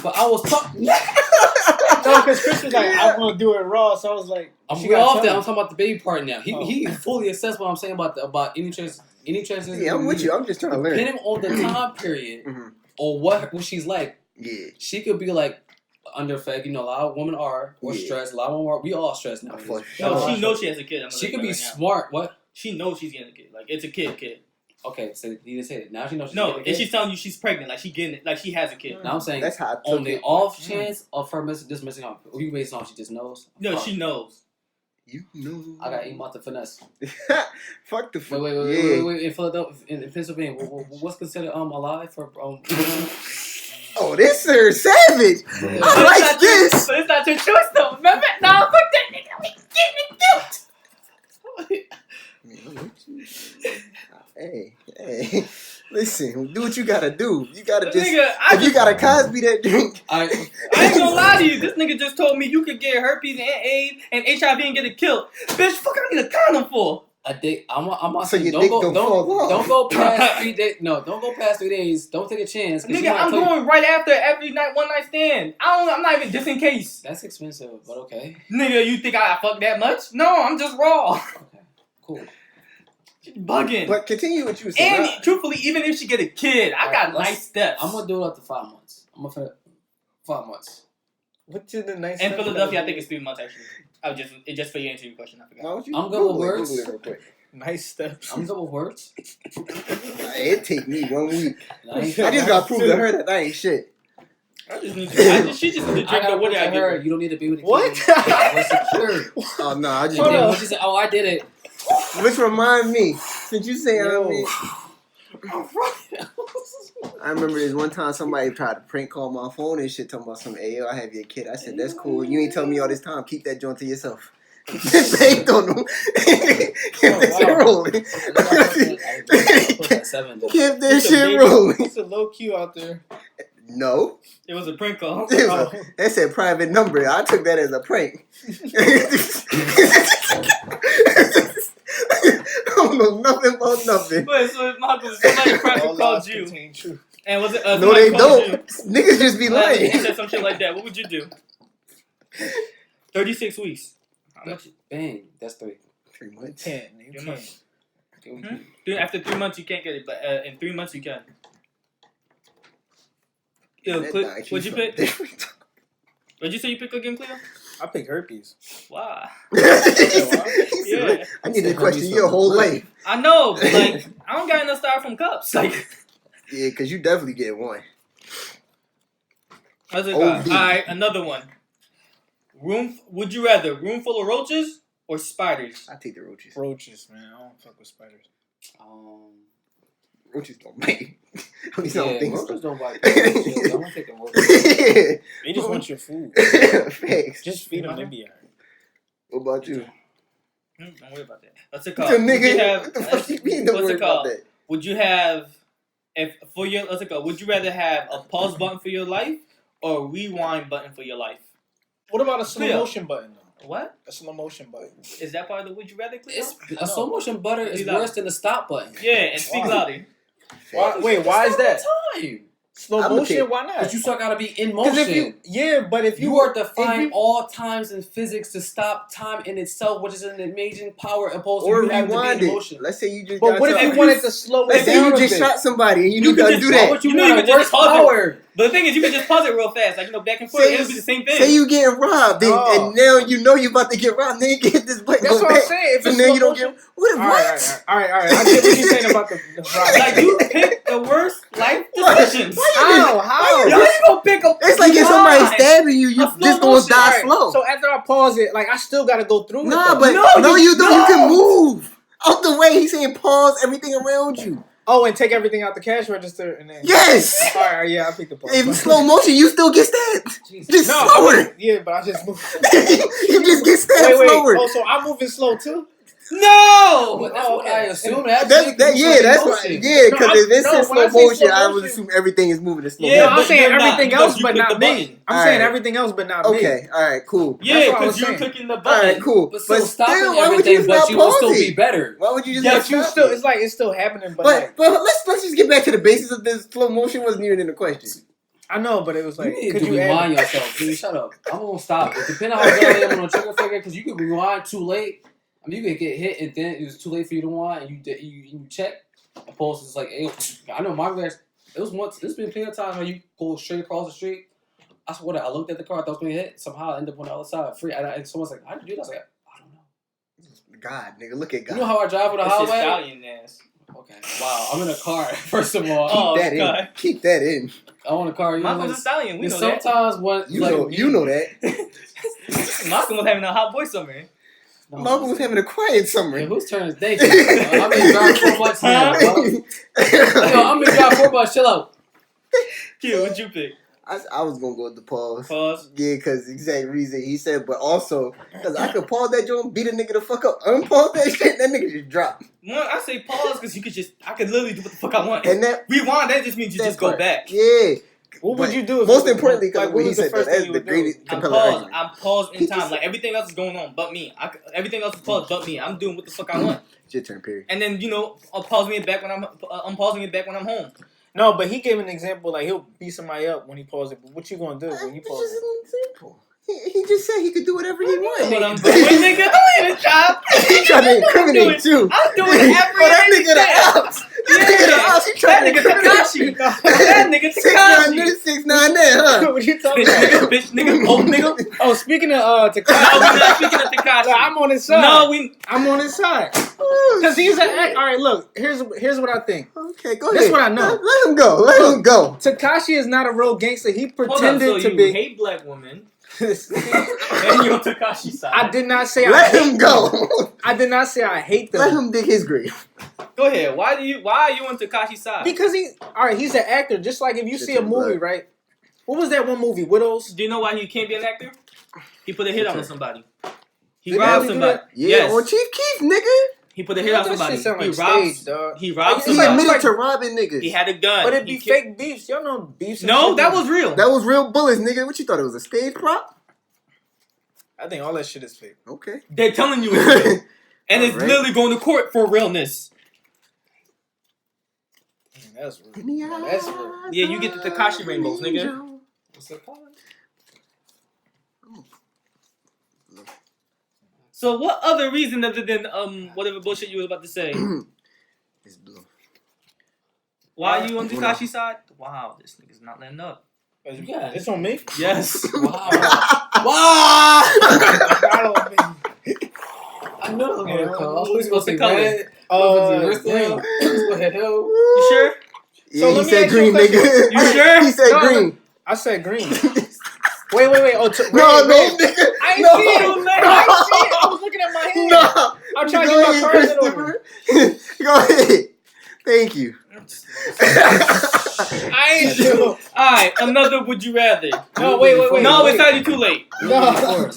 but I was talking. No, because Chris was like, I'm gonna do it raw, so I was like, I'm she way gotta off tell that. me. I'm talking about the baby part now. Oh. He fully assessed what I'm saying about any transition. Yeah, I'm with you. I'm just trying to learn. Depending on the time period Mhm. or what she's like, Yeah. she could be like underfed. You know, a lot of women are or Yeah. stressed. A lot of women are. We all stressed now. For No, sure. she knows she has a kid. I'm gonna She let could you be know right now. smart. What? She knows she's getting a kid. Like it's a kid. Okay, so you didn't say it. Now she knows she's No, getting a and kid. she's telling you she's pregnant. Like she getting it. Like she has a kid. Now I'm saying That's how I took on the it. off chance of her missing out. You based on she just knows. No, Fuck. she knows. You know. I got about the finesse. Fuck the fuck. Wait. In Philadelphia, in Pennsylvania, what's considered alive for Oh, this sir savage. Yeah. I like this. But it's not your choice though. Remember? No, fuck that nigga. Hey, listen, do what you gotta do. You gotta just. Nigga, If you gotta Cosby that drink, I ain't gonna lie to you. This nigga just told me you could get herpes and AIDS and HIV and get it killed. Bitch, fuck I need a condom for. I'm So saying, your don't dick go, don't fall off. don't go past 3 days. No, don't go past 3 days. Don't take a chance. 'Cause you Nigga, might I'm tell you- going right after every night, one night stand. I'm not even just in case. That's expensive, but okay. Nigga, you think I fuck that much? No, I'm just raw. Okay, cool. Bugging. but continue what you were saying. And truthfully, even if she get a kid, I got let's- nice steps. I'm gonna do it up to 5 months. I'm gonna 5 months. What's the nice? In stuff Philadelphia, I that- think it's 3 months actually. It's just for you to answer your question. I forgot. Why would you I'm good Google with it? words. Google it real quick. nice steps. I'm good with words. It take me 1 week. I ain't- I just gotta prove to her that I ain't shit. She just need to I drink gotta the water prove I to give her, her. you don't need to be with a kid. What? We're secure. Oh no, I just And then on. when she said, "Oh, I did it," Which remind me, since you say Yo. me, I remember this one time somebody tried to prank call my phone and shit talking about some Ayo, I have your kid. I said, that's cool. You ain't telling me all this time. Keep that joint to yourself. Just baked on them. Keep that shit rolling. Keep that shit rolling. It's a low Q out there. No. It was a prank call. It was that said private number. I took that as a prank. I don't know nothing about nothing. But so if somebody All called lies you, contain truth. and was it No, somebody they called don't. Niggas just be You, lying. and said some shit like that. What would you do? 36 weeks. How much? Bang, that's 3. 3 months. Can't. You 3 can't. months. After 3 months, you can't get it, but in 3 months, you can. Yo, That Cle- guy keeps what'd you something pick? different. What'd you say you pick again, Cleo? I pick herpes. Wow. He said, Yeah. I need to question your whole life. I know, but like, I don't got enough styrofoam cups. Like, Yeah, because you definitely get one. what's it OD. called? Alright, another one. Would you rather room full of roaches or spiders? I take the roaches. Roaches, man. I don't fuck with spiders. Roaches don't bite. At least I Yeah, don't think roaches so. don't bite. I don't take the roaches. They just want your food. Facts. Just feed them. They be alright. What about you? Don't worry about that. What's it The called? Would you nigga, have- what the fuck you mean don't what's worry it about called? that? Would you have, what's it called? Would you rather have a pause button for your life or a rewind button for your life? What about a slow Cleo. motion button though? What? A slow motion button. Is that part of the would you rather, Cleo? A slow motion butter is Leave out. worse than the stop button. Yeah, and speak Why? louder. Why, wait, why is that? Time. Slow I'ma motion? take- Why not? But you still gotta be in 'Cause motion. if but if You are if defying you- all times in physics to stop time in itself, which is an amazing power opposed to Or you having to rewind be in it. motion. Let's say you just But got what if to- you wanted to slow Let's it say down you a just bit? shot somebody and you You need could to just- do Why that. would you You know want you to could work just pause it. power? But the thing is, you can just pause it real fast, like, back and forth. Say- It'll be the same thing. Say you getting robbed and, Oh. and now you know you about to get robbed. Then you get this button That's go what I'm back. saying. If So it's now slow you don't motion, get what? all right. I get what you're saying about the Like, you pick the worst life decisions. How? How you gonna pick a It's like if somebody's stabbing you, you A slow just gonna motion, die Alright, slow. So after I pause it, like I still gotta go through Nah, it. but though. no, you don't. You can move out the way. He's saying pause everything around you. Oh, and take everything out the cash register and then. Yes. All right, yeah, I pick the pause. If button. slow motion, you still get stabbed. Just No, slower. yeah, but I just move. You just get stabbed Wait. slower. Oh, so I'm moving slow too? No! But that's Oh, what okay. I assume. That's why. Yeah, because No, if it no, says when I slow say motion, slow I would motion- assume everything is moving in slow Yeah, No, motion. I'm saying you're not, everything because else, you but click not the me. button. I'm All saying right. everything else, but not me. Okay, all right, cool. Yeah, That's what I because was you're saying. clicking the All button. right, cool. But still stopping still, why would everything, you but not you will pause still it? be better. Why would you just But not you stop still, it? it's like it's still happening, but like But let's just get back to the basis of this. Slow motion wasn't even in the question. I know, but it was like, You need could to you rewind add? yourself, dude. Shut up. I'm gonna stop. It depends on how good I am on the trigger finger, because you can rewind too late. I mean, you can get hit and then it was too late for you to rewind, and you check. Opposed to it's like, hey, I know my reaction. It was once. There's been plenty of times where you go straight across the street. I swear that I looked at the car, I thought I was gonna get hit. Somehow I ended up on the other side, free. And someone's like, "How did you do that?" I was like, "I don't know." God, nigga, look at God. You know how I drive on the It's his highway? stallion ass. Okay. Wow. I'm in a car. First of all, Oh, Keep that God. in. Keep that in. I'm in a car. You know, Malcolm's a stallion. We and know that. sometimes when You like, know that. Malcolm was having a hot boy summer. No, Malcolm was having a quiet summer. Yeah, whose turn is Dave? I've been driving 4 months now. Bro. Yo, I'm gonna drive 4 months. Chill out. Q, what'd you pick? I was gonna go with the pause. Pause. Yeah, because exact reason he said, but also because I could pause that joint, beat a nigga the fuck up, unpause that shit, that nigga just drop. One, I say pause because I could literally do what the fuck I want. And that Rewind, that just means you that just go part. back. Yeah. What But would you do? If most it was- importantly, because what when he was the said that, first that's thing you the would do? greatest I'm compelling paused. argument. I'm paused in He time. just- Like everything else is going on, but me. Everything else is paused, but me. I'm doing what the fuck I want. It's your turn, period. And then I'll pause me it back when I'm unpausing it back when I'm home. No, but he gave an example like he'll beat somebody up when he paused it. But what you gonna do when you It's pause just it? an example. He just said he could do whatever he What I'm wanted. doing, nigga. Don't even try. He trying to incriminate too. I'm doing Oh, that nigga the everything. ops. That nigga the ops. He That trying to nigga incriminate. Takashi. That nigga 6'9", Takashi. 6'9" there, huh? What you talking Bitch about? nigga, bitch nigga, old nigga. Oh, speaking of No, we're Takashi, not speaking of Takashi. I'm on his side. No, I'm on his side because he's an act. All right, look. Here's what I think. Okay, go This ahead. what I know. Let him go. Let him go. Takashi is not a real gangster. He Hold up, pretended so to you be. hate black women and you're on Takashi's side. I did not say I Let hate him go. I did not say I hate them. Let him dig his grave. Go ahead. Why are you on Takashi's side? Because he's an actor. Just like if you Shit see a in movie, blood. right? What was that one movie, Widows? Do you know why he can't be an actor? He put a hit on somebody. He Did robbed he do somebody. that? Yeah, Yes. on Chief Keef, nigga. He put a hit on That somebody. shit sound He like robbed. stage, dog. He robbed It's somebody. like It's minute like- to robbing niggas. He had a gun. But it'd He be killed- fake beefs. Y'all know beefs. and No, shit. that was real. That was real bullets, nigga. What you thought it was a stage prop? I think all that shit is fake. Okay. They're telling you it's real. And it's Alright. literally going to court for realness. That's real. In the Now that's real. eyes Yeah, you get the Tekashi of rainbows, an nigga. angel. What's it called? So what other reason other than whatever bullshit you was about to say? It's blue. Why are you on Takashi's side? Wow, this nigga's not letting up. Yeah. It's on me. Yes. Wow. wow. I knew it was gonna call. Who's What's the color? red? Green. Who's gonna hit who? You sure? Yeah, So he let me said ask you a green, question. nigga. You sure? He said No, green. I said green. Wait. Oh, No, wait. nigga. I ain't No. see it. I ain't see it. I was looking at my hand. No. I'm trying to Go get my ahead, cards in order. Christopher. Go ahead. Thank you. I ain't sure. Alright, another would you rather. No, wait. No, wait. it's already too late. No. I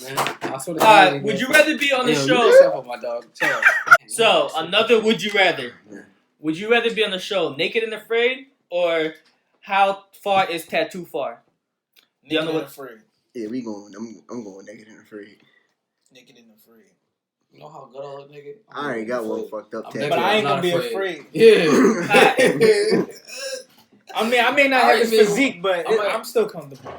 swear to God, Alright, would you rather be on the Yo, you show? yourself up, my dog. Chill out. So, another would you rather. Yeah. Would you rather be on the show Naked and Afraid or How Far is Tattoo Far? Naked know and what- afraid. Yeah, we going. I'm going naked and afraid. Naked and afraid. You know how good I look, nigga? I already got one fucked up I'm tattoo. But I ain't I'm gonna be not afraid. Yeah. I may not have Alright, his man. physique, but I'm like- I'm still comfortable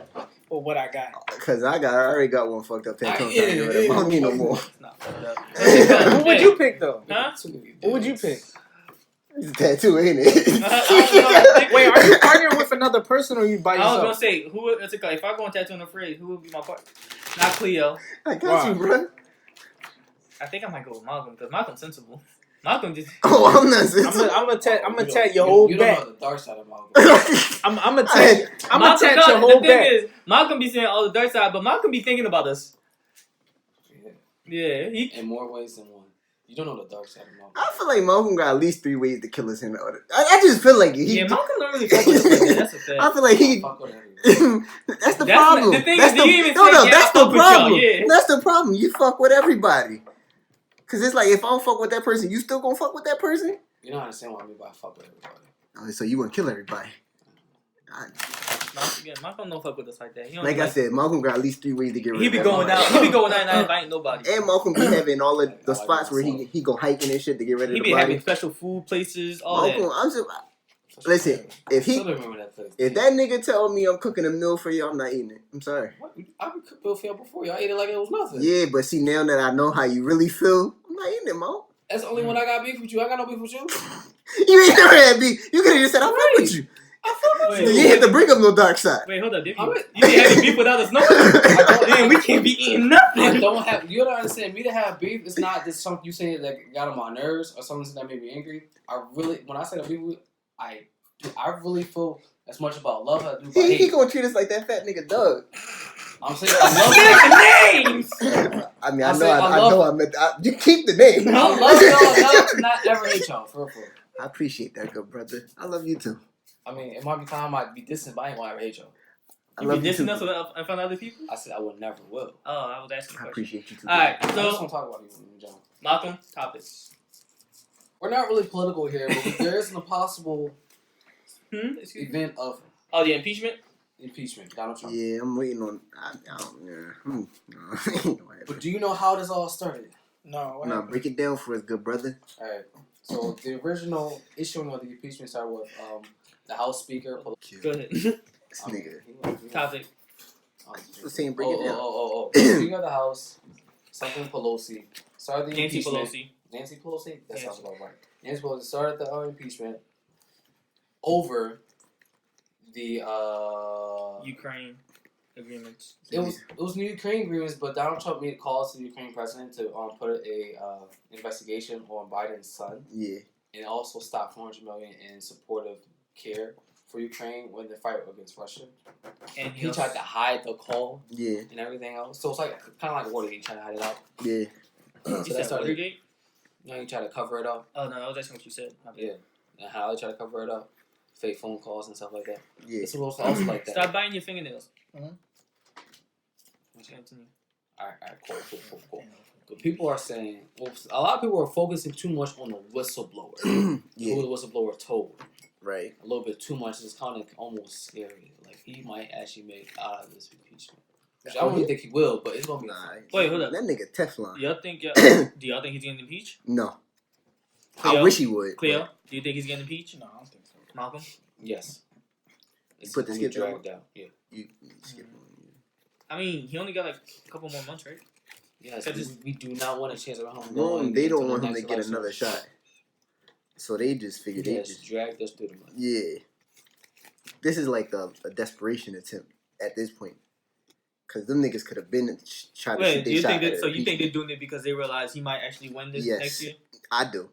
with what I got. Cause I already got one fucked up tattoo. I'm Yeah, trying to get rid of it. I don't need no more. It's not fucked up. What would you pick though? Huh? What would you pick? It's a tattoo, ain't I it? don't know. Wait, are you partnering with another person or you by I was yourself? gonna say, if I go on Tattoo and Afraid, who would be my partner? Not Cleo. I got Wow. you, bro. I think I might go with Malcolm because Malcolm's sensible. Malcolm just. Oh, I'm not. I'm gonna tat your whole You back. don't know the dark side of Malcolm. I'm gonna Malcolm, tat no, your whole the thing back. is, Malcolm be saying all the dark side, but Malcolm be thinking about us. Yeah. Yeah, he. In more ways than one. You don't know the dark side of Malcolm. I feel like Malcolm got at least 3 ways to kill us in the other. I just feel like it. Yeah, Malcolm don't really fuck with us like that. That's a fact. I feel like he. Fuck with everyone. That's the That's problem. not- the thing that's is, you even no, said, no, yeah, that's I the fuck with y'all, problem. yeah. That's the problem. You fuck with everybody. Cause it's like if I don't fuck with that person, you still gonna fuck with that person. You don't understand what I mean by fuck with everybody. Oh, so you wanna kill everybody? Again, Malcolm don't fuck with us like that. He don't Like I like, said, Malcolm got at least 3 ways to get rid he of be everybody. going out. He be going out and inviting nobody. And Malcolm be having all of the I like spots where myself. he go hiking and shit to get rid of He the be body. having special food places, all Malcolm, that. I'm just listen. If Still he, remember that place. if that nigga tell me I'm cooking a meal for you, I'm not eating it. I'm sorry. What? I could cook Bill for y'all before. Y'all ate it like it was nothing. Yeah, but see now that I know how you really feel, I'm not eating it, Mo. That's the only when I got beef with you. I got no beef with you. You ain't never had beef. You could have just said I fuck with you. I fuck with Wait, You you. had to bring up no dark side. Wait, hold up. Did I'm you, a- you be having beef without us knowing? Then we can't be eating I nothing. don't have. You don't understand. Me to have beef, it's not just something you say that got on my nerves or something that made me angry. I really, when I say that people, I really feel as much about love as I do about He hate. gonna treat us like that fat nigga Doug. I'm saying I love Names. I mean, I I know, said I, I I love- know, I meant. You keep the name. I love y'all enough to not ever hate y'all. For real. I appreciate that, good brother. I love you too. I mean, it might be time I might be distant, but I ain't gonna ever hate y'all. I You love be you too. dissing us in front of other people? I said I would never will. Oh, I was asking a I question. appreciate you too. All right, I just so want to talk about you in general. Malcolm, topics. We're not really political here, but there is a possible Excuse me? event of Oh, the impeachment. impeachment, Donald Trump. Yeah, I'm waiting on. I don't. Yeah. But do you know how this all started? No, what Nah, happened? break it down for us, good brother. Alright. So the original issuing of the impeachment started with the House Speaker. Go ahead. This nigga. Topic. The same break it down. Oh. Speaker of the House, something Pelosi, started the Nancy impeachment. Pelosi. Nancy Pelosi? That Yes. sounds about right. Nancy Pelosi started the impeachment over the Ukraine agreements. It was new Ukraine agreements, but Donald Trump made calls to the Ukraine president to put a investigation on Biden's son, Yeah. and also stop $400 million in supportive care for Ukraine when they fight against Russia. And He tried to hide the call Yeah. and everything else, so it's like kind of like Watergate, trying to hide it out. Yeah. So You that said started. Watergate? He tried to cover it up. Oh no, I was asking what you said. My bad. Yeah, and how they try to cover it up, fake phone calls and stuff like that. Yeah. It's also like that. Stop biting your fingernails. Mhm. Let's continue. All right, cool. But people are saying, well, a lot of people are focusing too much on the whistleblower. Yeah. Who the whistleblower told. Right. A little bit too much. It's kind of almost scary. Like, he might actually make out of this impeachment. Which I don't really think he will, but it's going to be Nah. Wait, hold up. That nigga Teflon. Y'all think? Do y'all think he's getting impeached? No. Cleo? I wish he would. Cleo, do you think he's getting impeached? No, I don't think so. Malcolm? Yes. It's put the gonna be skip down? dragged out. Yeah. You skip on. I mean, he only got like a couple more months, right? Yes, Because we do not want a chance of him No, going they into don't the want him to next get election. another shot. So they just figured they Yes, just. dragged us through the mud. Yeah. This is like a desperation attempt at this point. Because them niggas could have been trying to Wait, shoot do their you shot. think at that? So you think impeachment. they're doing it because they realize he might actually win this Yes. next year? I do.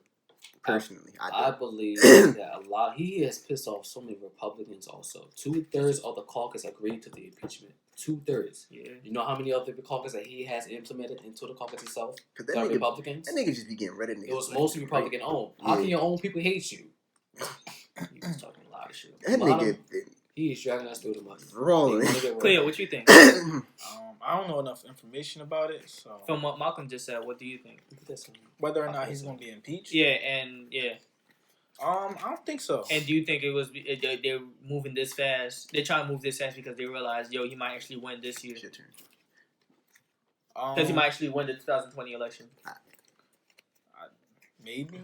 Personally, I I do. believe that a lot. He has pissed off so many Republicans. Also, 2/3 of the caucus agreed to the impeachment. 2/3. Yeah. You know how many of the caucus that he has implemented into the caucus itself? Because The that nigga, Republicans. that nigga just be getting rid of niggas. It was left mostly and right. Republican owned. How can Yeah. your own people hate you? He was talking a lot of shit. That A lot of- nigga been he is dragging us through the mud. rolling. Cleo, what you think? I don't know enough information about it, so From what Malcolm just said, what do you think? whether or not he's gonna be impeached. Yeah, and I don't think so. and do you think it was they're moving this fast? They're trying to move this fast because they realize, yo, he might actually win this year. It's your turn. Because he might actually win the 2020 election. Maybe,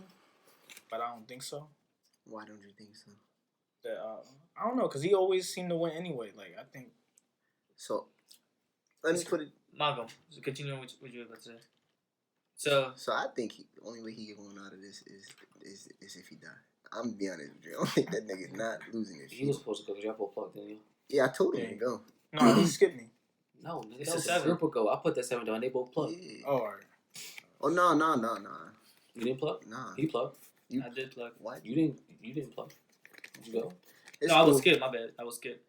but I don't think so. Why don't you think so? That I don't know, cause he always seemed to win anyway. Like I think So, let me put it. Malcolm, so continue with what you were about to say. So, So I think the only way he get going out of this is if he die. I'm gonna be honest with you. I don't think that nigga not losing this He shit. was supposed to go because y'all both plugged in. You? Yeah, I told him Yeah. to go. no, he skipped me. No, nigga, It's that a was a 7. group ago. I put that 7 down. They both plugged. Yeah. Oh, all right. Oh no. You didn't plug. Nah. He plugged. You- I did plug. What? You didn't plug. Did you go? It's No, I was cool. skip. My bad. I was skip.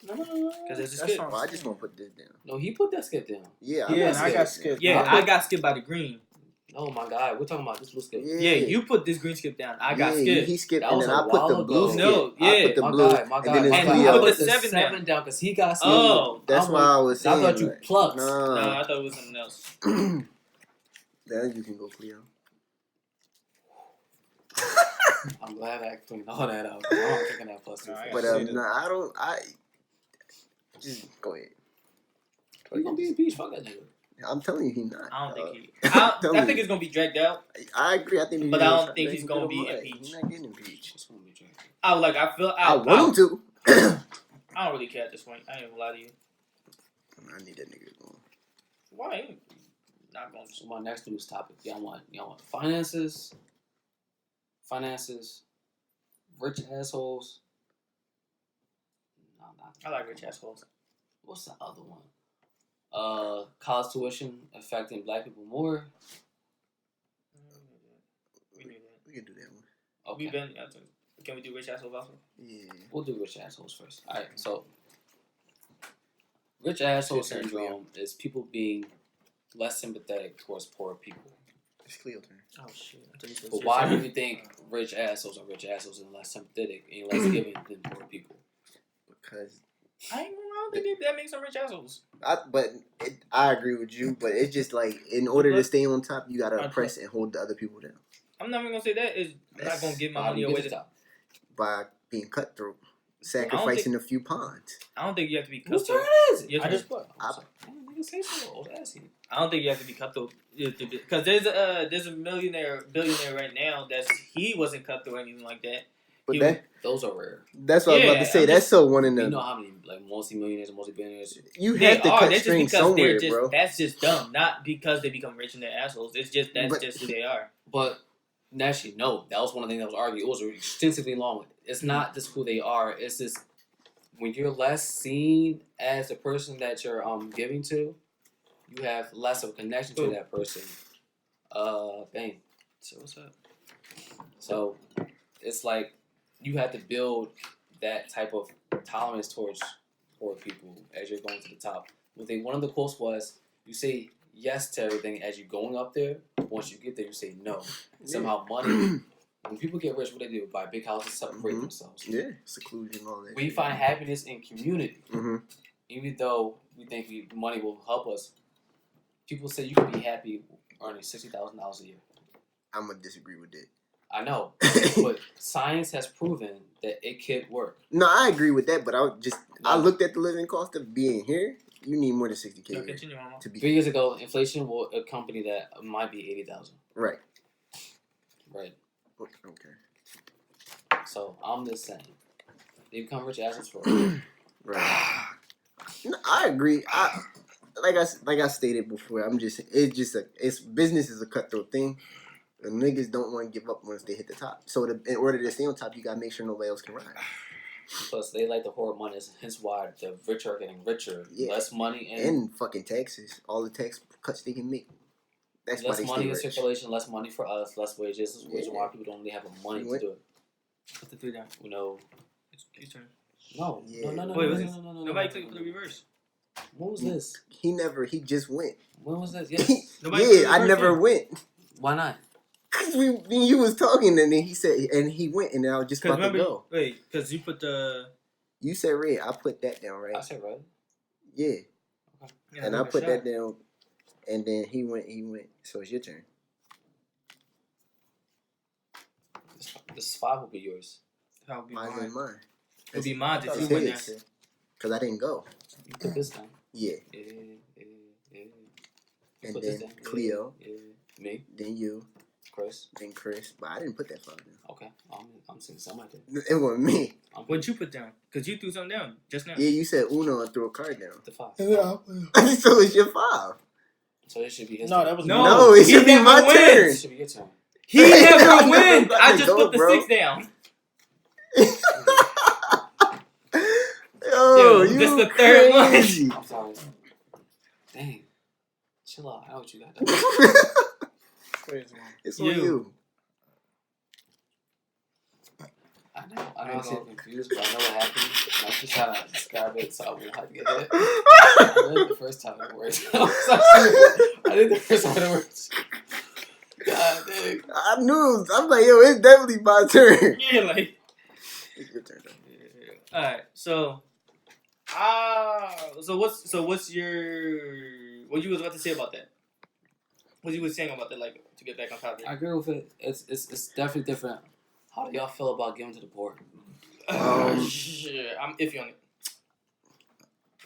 No. Because it's a That's skip. fine. Well, I just want to put this down. No, he put that skip down. Yeah, Yeah, and I got skipped. skipped. Yeah, I I got skipped by the green. No, my God, we're talking about this blue skip. Yeah, you put this green skip down. I got Yeah, skipped. He skipped, That and was then a I put the while blue ago. skip. No, I yeah. put the My blue, God, and then it's And three you of put us. the 7 7 down because he got skipped. Oh. That's I'm why like, I was saying. I thought you like, plucked. No, Nah. I thought it was something else. Then you can go Cleo. I'm glad I cleaned all that out. I'm taking that plus 2. Nah, I But see that. nah, I don't. I just go ahead. He's gonna be impeached. Fuck that nigga. I'm telling you, he not. I don't think he. Tell I me. think it's gonna be dragged out. I agree. I think. But he's I gonna- don't think he's get gonna him be right. impeached. He's not getting impeached. It's gonna be dragged. I want him to. I don't really care at this point. I ain't gonna lie to you. I need that nigga going. Why ain't you not going So my next news topic. Y'all want finances? Finances. Rich assholes. No, not. I like rich assholes. What's the other one? College tuition affecting black people more. We knew that. We can do that one. Okay. We've been. Can we do rich assholes also? Yeah. We'll do rich assholes first. Alright, so rich asshole It's your turn, syndrome is people being less sympathetic towards poor people. It's Cleo turn. Oh shit! I thought you said But shit. why do you think rich assholes are rich assholes and less sympathetic and less giving than poor people? Because don't think that makes them rich assholes. I agree with you, but it's just like in order to stay on top, you gotta oppress and hold the other people down. I'm not even gonna say that. I'm not gonna give my money away to top. By being cutthroat, sacrificing a few pawns. I don't think you have to be Whose turn cutthroat. is it? Your I turn. just put. Nigga say so. Old assy. I don't think you have to be cutthroat because there's a billionaire right now he wasn't cutthroat or anything like that. But Those are rare. that's what I was about to say. That's so one in You the. know how many like multi-millionaires and multi-billionaires? You have to cut strings somewhere, bro. That's just dumb. Not because they become rich and they're assholes. It's just just who they are. But actually, no. That was one of the things that was argued. It was extensively long. It's not just who they are. It's just when you're less seen as the person that you're giving to, you have less of a connection to that person. Bang. So what's up? So it's like you have to build that type of tolerance towards poor people as you're going to the top. One of the quotes was, you say yes to everything as you're going up there. Once you get there, you say no. Somehow money, when people get rich, what they do? Buy big houses, separate themselves. Yeah, seclusion, all that. We find happiness in community. Mm-hmm. Even though we think money will help us, people say you can be happy earning $60,000 a year. I'm going to disagree with that. I know, but science has proven that it could work. No, I agree with that, but I looked at the living cost of being here. You need more than $60K No, continue, Mama. to be 3 years ago, inflation will accompany that might be 80,000. right. Right. Okay. So I'm just saying, they become rich assholes for Right. No, I agree. Like I stated before, it's business is a cutthroat thing. The niggas don't want to give up once they hit the top. So in order to stay on top, you gotta make sure nobody else can ride. Plus, they like to hoard money, hence why the rich are getting richer. Yeah. Less money And fucking taxes, all the tax cuts they can make. That's why less they money stay in rich. circulation, less money for us, less wages. This is the reason why people don't really have the money to do it. Put the 3 down. You know, It's your turn. no. Yeah. No. Wait, no. Nobody clicked for the reverse. When was this? He just went. When was this? Yes. Nobody clicked Yeah, I reverse never yet. went. Why not? Cause you was talking and then he said, and he went and I was just about to go. Wait, because you put the. You said red, I put that down, right? I said right. Yeah. Yeah, And I took a put shot. that down, and then he went. So it's your turn. This 5 will be yours. That would be Mine's mine. in mine. It would be mine if It's you went his. after. Cause I didn't go. You put this down. Yeah. Yeah. And Put then this down. Cleo, Yeah. Me, then you, Chris. then Chris. But I didn't put that far down. Okay. I'm seeing somebody there. It wasn't me. What'd you put down? Because you threw something down just now. Yeah, you said Uno and threw a card down. The 5. So it's your 5. So it should be his No, turn. that was No, it he should be never my wins. turn. It should be your turn. He never I wins. never I just go, put the bro. 6 down. Yo, Dude, you this the third one. crazy. I'm sorry. Dang. Chill out. I know what you got. Though. Crazy one. It's on You. you. I know I'm a little confused, but I know what happened. I'm just trying to describe it so I won't have to get hit. I did it the first time it worked. I did the first time it worked. God dang. I knew. I'm like, yo, it's definitely my turn. Yeah, like. It's your turn, though. All right, so what's your what you was about to say about that? What you was saying about that, like to get back on topic? I agree with it. It's definitely different. How do y'all feel about giving to the poor? Shit, I'm iffy on it.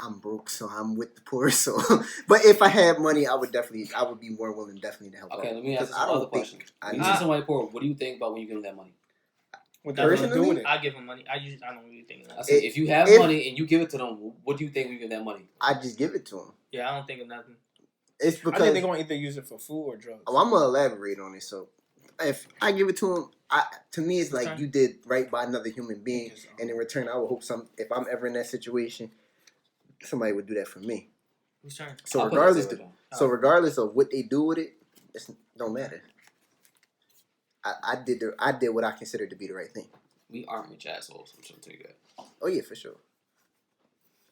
I'm broke, so I'm with the poor. So, but if I had money, I would be more willing, definitely to help. Okay, out. let me ask you 'Cause I another don't think question. I When need you see somebody poor, what do you think about when you give them that money? What that has to do with it? I give him money. I don't really think of I that. said, if you have if- money and you give it to them, what do you think when you give that money? I just give it to them. Yeah, I don't think of nothing. It's I because think they're gonna either use it for food or drugs. I'm gonna elaborate on it. So, if I give it to them, to me it's like Okay. you did right by another human being, and in return, I would hope if I'm ever in that situation, somebody would do that for me. Whose turn? So I'll put regardless, it down. regardless of what they do with it, it don't matter. I did what I considered to be the right thing. We aren't rich assholes. I'm trying to tell you that. Oh yeah, for sure.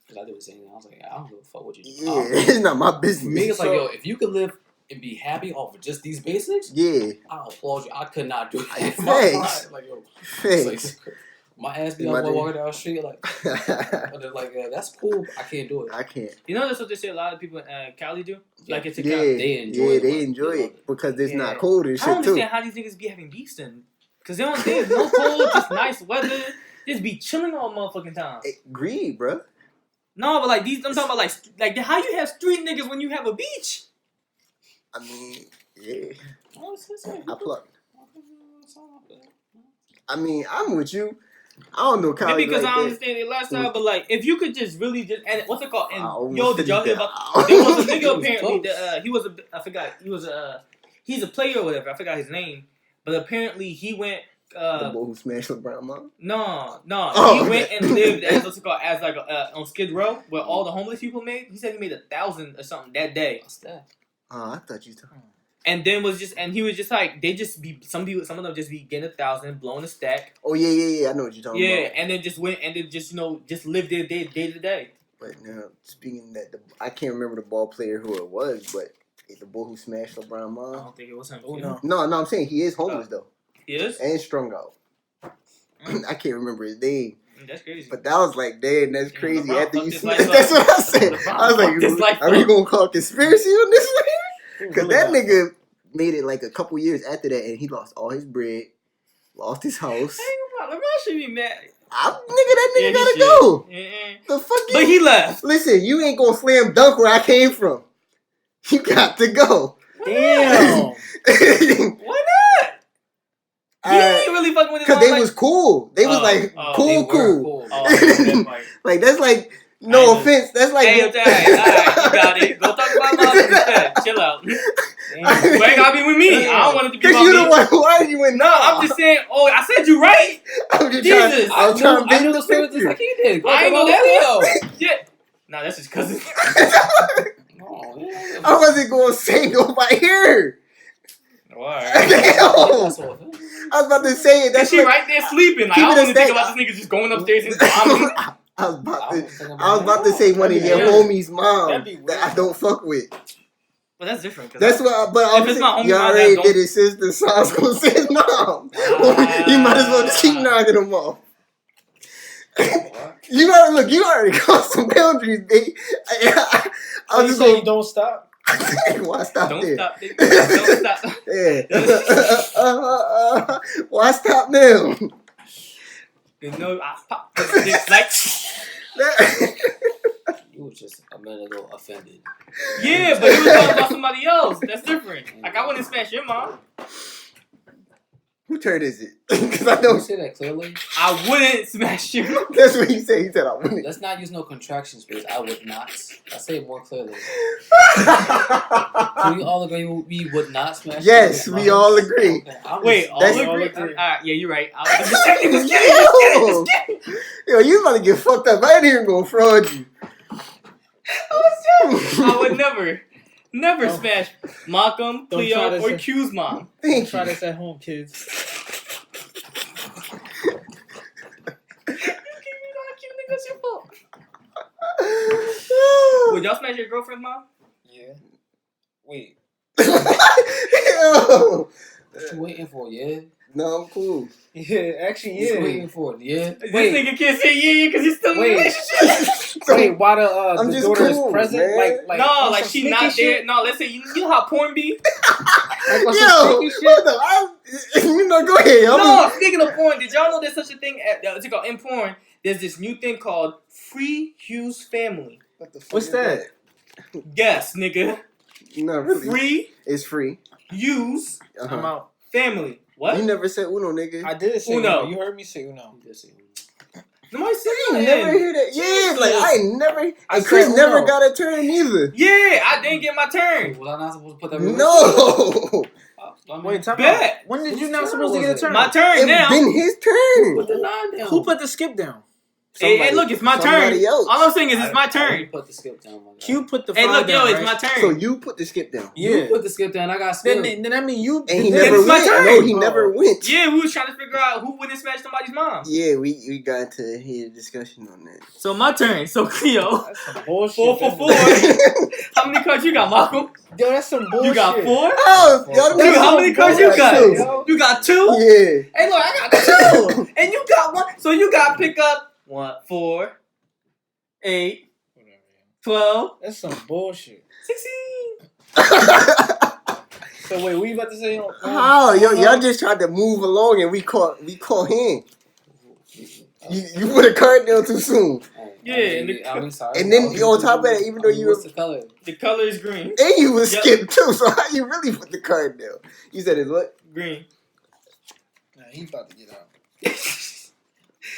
Because I did the same thing. I was like, I don't give a fuck what you do. Yeah, it's not my business. For me, it's like, yo, if you could live and be happy off of just these basics, Yeah, I applaud you. I could not do that. Thanks. In my life. Like, yo, it's thanks. like, My ass be In on my my dream. walking down the street like, but they're like, that's cool. I can't do it. I can't. You know that's what they say a lot of people in Cali do. Like it's a Yeah, They enjoy it, they but enjoy they love it because it's Yeah. not cold and I shit don't too. understand how these niggas be having beefs then. Cause they don't think no cold, just nice weather. Just be chilling all motherfucking time. Greed, bro. No, but like these, I'm talking about like how you have street niggas when you have a beach. I mean, yeah. Oh, I plucked. I mean, I'm with you. I don't know Cali Maybe because like I that. understand their lifestyle, but like if you could just really just and what's it called? I And almost yo, did y'all hear finished about? that. There was a nigga He was apparently close. that he was a I forgot he was he's a player or whatever. I forgot his name, but apparently he went. The boy who smashed LeBron mom. No, Oh, he went okay. and lived as what's it called as like on Skid Row where all the homeless people made. He said he made 1,000 or something that day, What's that? Oh, I thought you talking. and then was just and he was just like they just be some of them just be getting 1,000, blowing a stack, Oh yeah. I know what you're talking yeah, about. and then just went and then just just lived their day to day. But now, speaking of that, I can't remember the ball player who it was, but the boy who smashed LeBron I mom. don't think it was him. Oh, You no. know? No, I'm saying he is homeless though, He is. and strung out. I can't remember his name, That's crazy. but that was like, damn, that's Yeah, crazy. LeBron After you, fucked his that's life up. what I said. LeBron I was fucked his life like, are we up. gonna call conspiracy on this one? Who Because really that got nigga made it like a couple years after that, and he lost all his bread, lost his house. LeBron should be mad. That nigga Yeah, he gotta should. go. Yeah. The fuck you? But he left. Listen, you ain't gonna slam dunk where I came from. You got to go. Damn. Why not? He ain't really fucking with his Cause mom, they like, was cool. They was Oh, like oh, cool, They were cool. Oh, okay, fine. Like that's like I no ain't offense. That's like Hey, alright, you got it. Go talk about mom instead. Chill out. You Damn. ain't gotta be with me. I don't want it to be Cause about you me. the one who arguing. No, I'm just saying. Oh, I said you right. I'm just Jesus. trying. I was trying to I paint knew the the story just picture. like he did. Go I ain't talk know about that Leo. Yeah. Nah, that's his cousin. No, yeah. I wasn't gonna say nobody here. Alright. That's what- I was about to say it. That's That's she like, right there sleeping. Like, keep I it don't a want to think stack. about this nigga just going upstairs and vomiting. I was about to. thinking I was about to say one of That'd your be weird. homies' mom That'd be that I weird. don't fuck with. But that's different. Cause That's what. But I If was it's my saying, homie you mom, already that don't- did his sister, so I was gonna say his mom. You might as well just keep knocking them off. You gotta look. You already crossed some boundaries, baby. I So was you just say gonna. you don't stop? Why stop Don't there? stop, nigga. Don't stop. Yeah. Why stop now? You know, I pop this dick like. You was just a minute ago offended. Yeah, but you was talking about somebody else. That's different. Like, I wouldn't smash your mom. Who turn is it? Because I Did you know say that clearly? I wouldn't smash your mom. that's what he said. He said I wouldn't. Let's not use no contraction space. I would not. I say it more clearly. Can we all agree we would not smash? Yes, the we mothers? all agree. Okay, I was- Wait, all That's- agree? all agree. Alright, yeah, you're right. I was just kidding, just kidding, just kidding. Yo, you about to get fucked up. I ain't even gonna fraud you. I would never Don't- smash Malcolm, don't Cleo, try this or at- Q's mom. Thank Try you. this at home, kids. That's your fault. Would y'all smash your girlfriend's mom? Yeah. Wait. Yo. What you waiting for? Yeah. No, I'm cool. Yeah, actually, What you yeah. waiting for? Yeah. This Wait. nigga can't say yeah because he's still in a Wait. relationship. Wait, why I'm the just daughter cool, is present? man. Like no, on like some she sneaky not there. shit? No, let's say you know how porn be. Like on some Yo, sneaky shit? what the? You know, go ahead. No, speaking of porn, did y'all know there's such a thing what's it called in porn? There's this new thing called free use family. What the fuck What's is that? Yes, nigga. No, really. Free It's free. use Uh-huh. I'm out. family. What? You never said Uno, nigga. I did say Uno. Uno. You heard me say Uno. You just saying. Nobody said You nothing. never hear that. Yeah, like I ain't never. I And Chris said never Uno. got a turn either. Yeah, I didn't get my turn. Was I not supposed to put that? No, Wait, time Bet. out. When did you Whose not turn supposed to was get a it? turn? My turn it now. been his turn. Put the 9 down. Who put the skip down? Hey, look, it's my turn. somebody else. All I'm saying is it's my I turn. put the skip down. My guy. Q put the Hey, five look, down, yo, it's right? my turn. So you put the skip down. Yeah. You put the skip down. I got skip. Then I mean you. And he Then never it's my went. turn. No, he Oh. never went. Yeah, we was trying to figure out who wouldn't smash somebody's mom. Yeah, we got into a heated discussion on that. So my turn. So Cleo, That's some bullshit. 4 for 4. How many cards you got, Malcolm? Yo, that's some bullshit. You got 4. Oh, y'all Dude, how many cards you got? Yo. You got 2. Yeah. Hey, look, I got 2, and you got 1. So you got to pick up 1, 4, 8, 12, That's some bullshit. 16. So wait, what you about to say? How? Y'all just tried to move along and we caught him. You put a card down too soon. Yeah, I mean, sorry. And then on top of that, even though you what's were the color? The color is green. and you was Yep. skipped too, so how you really put the card down? You said it's what? Green. Nah, he about to get out.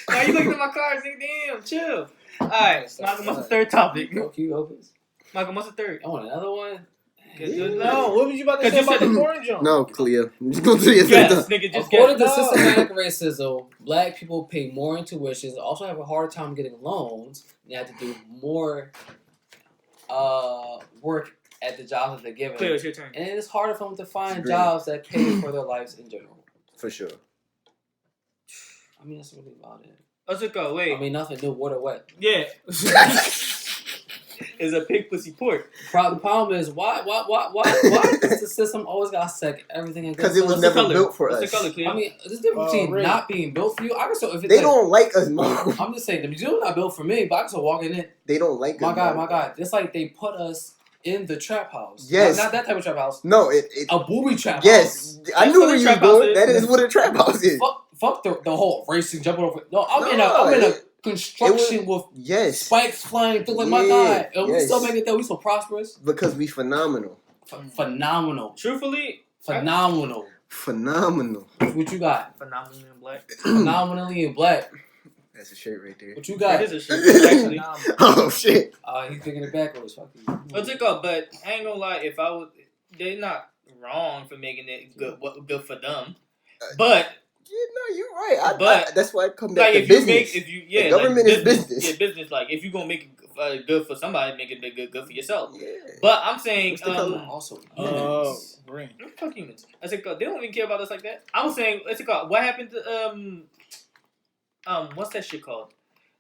Now you looking at my cards, nigga. Damn, chill. Alright, Malcolm, what's the third topic? Q opens. Malcolm, what's the third? I want another one. No, what was you about to 'Cause say you about said- the corn jump? No, Cleo. Just go to your Yes, yes. nigga, just According guess. to No. systematic racism, black people pay more in tuitions, also have a harder time getting loans, and have to do more work at the jobs that they're given. Cleo, it's your turn. And it's harder for them to find Agree. jobs that pay for their lives in general. For sure. I mean, that's really about it. Let's just go. Wait. I mean, nothing new, water wet. Yeah. Is a pig pussy pork. The problem is, why does the system always gotta set everything against Because it was us? What's the never color? built for What's us. the color, Cleo? I mean, there's a difference between Red. not being built for you. I can so if it's They like, don't like us, Mom. I'm just saying the museum not built for me, but I can still walk in it. They don't like My us. God, Mom. my God. It's like they put us in the trap house. Yes. Not that type of trap house. No, it A booby trap yes. house. I That's knew what where a you trap was house going. is. That is what a trap house is. Fuck the whole racing, jumping over. No, I'm in No, a construction with Yes. spikes flying through like my Yeah, God. And we yes. still make it there. We so prosperous. Because we phenomenal. Phenomenal. Truthfully, Phenomenal. Phenomenal. What you got? phenomenally in black. Phenomenally in black. That's a shirt right there. What you That got? is a shirt, actually. Oh shit. He's picking it backwards. Fuck you. Let's just go. But I ain't gonna lie. If I was, they're not wrong for making it good for them. But Yeah, no, you're right. But- that's why I come back like, to if you business. make, if you yeah, The government like, is business. Yeah, business. Like if you gonna make it good for somebody, make it good for yourself. Yeah. But I'm saying, What's the color? Also, Oh, green. fuck humans. I said, they don't even care about us like that. I was saying, what's it called? What happened to what's that shit called?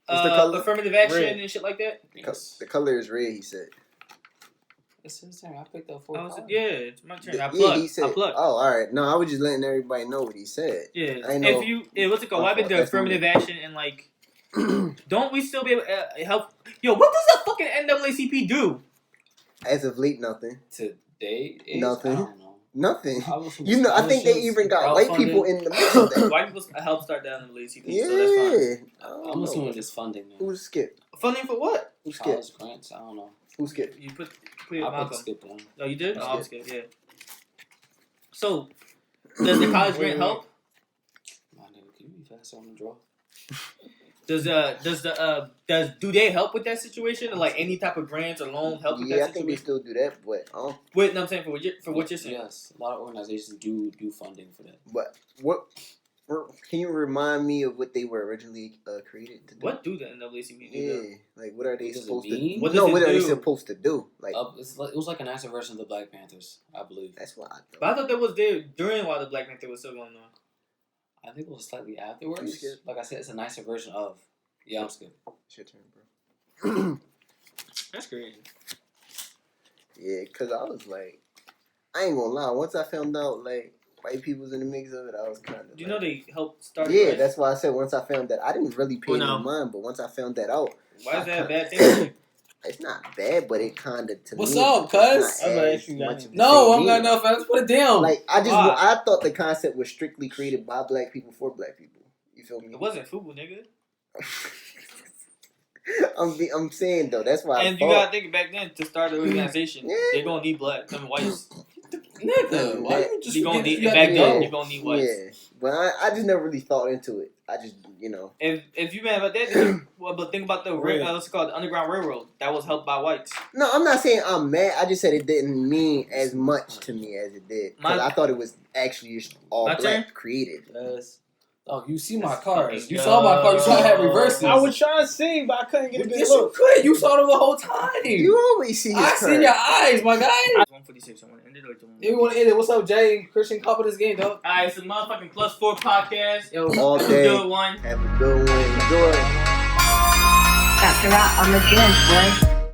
What's the color? Affirmative action Red. and shit like that. yes. The color is red, he said. It's his turn. I picked up 4 I was, cards. yeah, it's my turn. I Yeah, plucked. he said. I plucked. Oh, all right. No, I was just letting everybody know what he said. Yeah. I know. If you, what's it called? My What happened to fault. That's affirmative me. action and like, don't we still be able to help? Yo, what does the fucking NAACP do? As of late, nothing. Today is, Nothing. I don't know. Nothing. I was You know, I think they even got white people in the mix of that. White people help start the NAACP, Yeah. so that's fine. I don't I'm know. assuming it's funding. Man. Who's skip? Funding for what? Who's skip? College grants. I don't know. Who's skip? You put clear I put Malcolm. skip down. No, you did? That's Oh, I was good. Yeah. So, does the college grant help? My nigga, can you be faster on the draw? Do they help with that situation? Like any type of grants or loans help with Yeah, I that think they situation? still do that, but Wait, no, I'm saying for what you're saying. Yes, a lot of organizations do funding for that. what? Can you remind me of what they were originally created to do? What do the NAACP do? Yeah, like what are they What does it supposed to? mean? What no, does it what are they do? supposed to do? Like It was like a nicer version of the Black Panthers, I believe. that's why. But I thought that was there during while the Black Panther was still going on. I think it was slightly You afterwards. skip? Like I said, it's a nicer version of. Yeah, I'm skip. It's your turn, bro. That's crazy. Yeah, cause I was like, I ain't gonna lie. Once I found out like white people was in the mix of it, I was kind of. Do you know they helped start? Yeah, it, right? that's why I said once I found that I didn't really pay Well, no no. mind, but once I found that out, Why is that a bad thing? it's not bad, but it kind of to What's me. up, it's cuz? not I was like, as you got much it. of the No, same I'm not meaning. enough. Let's put it down. Like I just, Why? I thought the concept was strictly created by black people for black people. You feel me? It wasn't Fubu, nigga. I'm saying though, that's why. And I you thought, gotta think back then to start the organization, Yeah. they're gonna need black. I mean whites. Nigga, why you just You gonna forget need you back got to then. go? You're gonna need whites. yeah, but I just never really thought into it. I just, If you mad about that, then well, but think about the Right. what's it called, the Underground Railroad that was helped by whites. No, I'm not saying I'm mad. I just said it didn't mean as much to me as it did. Because My- I thought it was actually just all My black turn? created. Yes. Oh, you see my cars. You saw my car. You saw I had reverses. I was trying to see, but I couldn't get a good Yes, look. you could. You saw them the whole time. You always see his I seen your eyes, my guy. 146. I want to end it or do you want Yeah, we want to end it. What's up, Jay? Christian, cop of this game, dog. Alright, it's a motherfucking +4 podcast. Yo, all Have a day. good one. Have a good one. Enjoy. After that, on the dance, boy.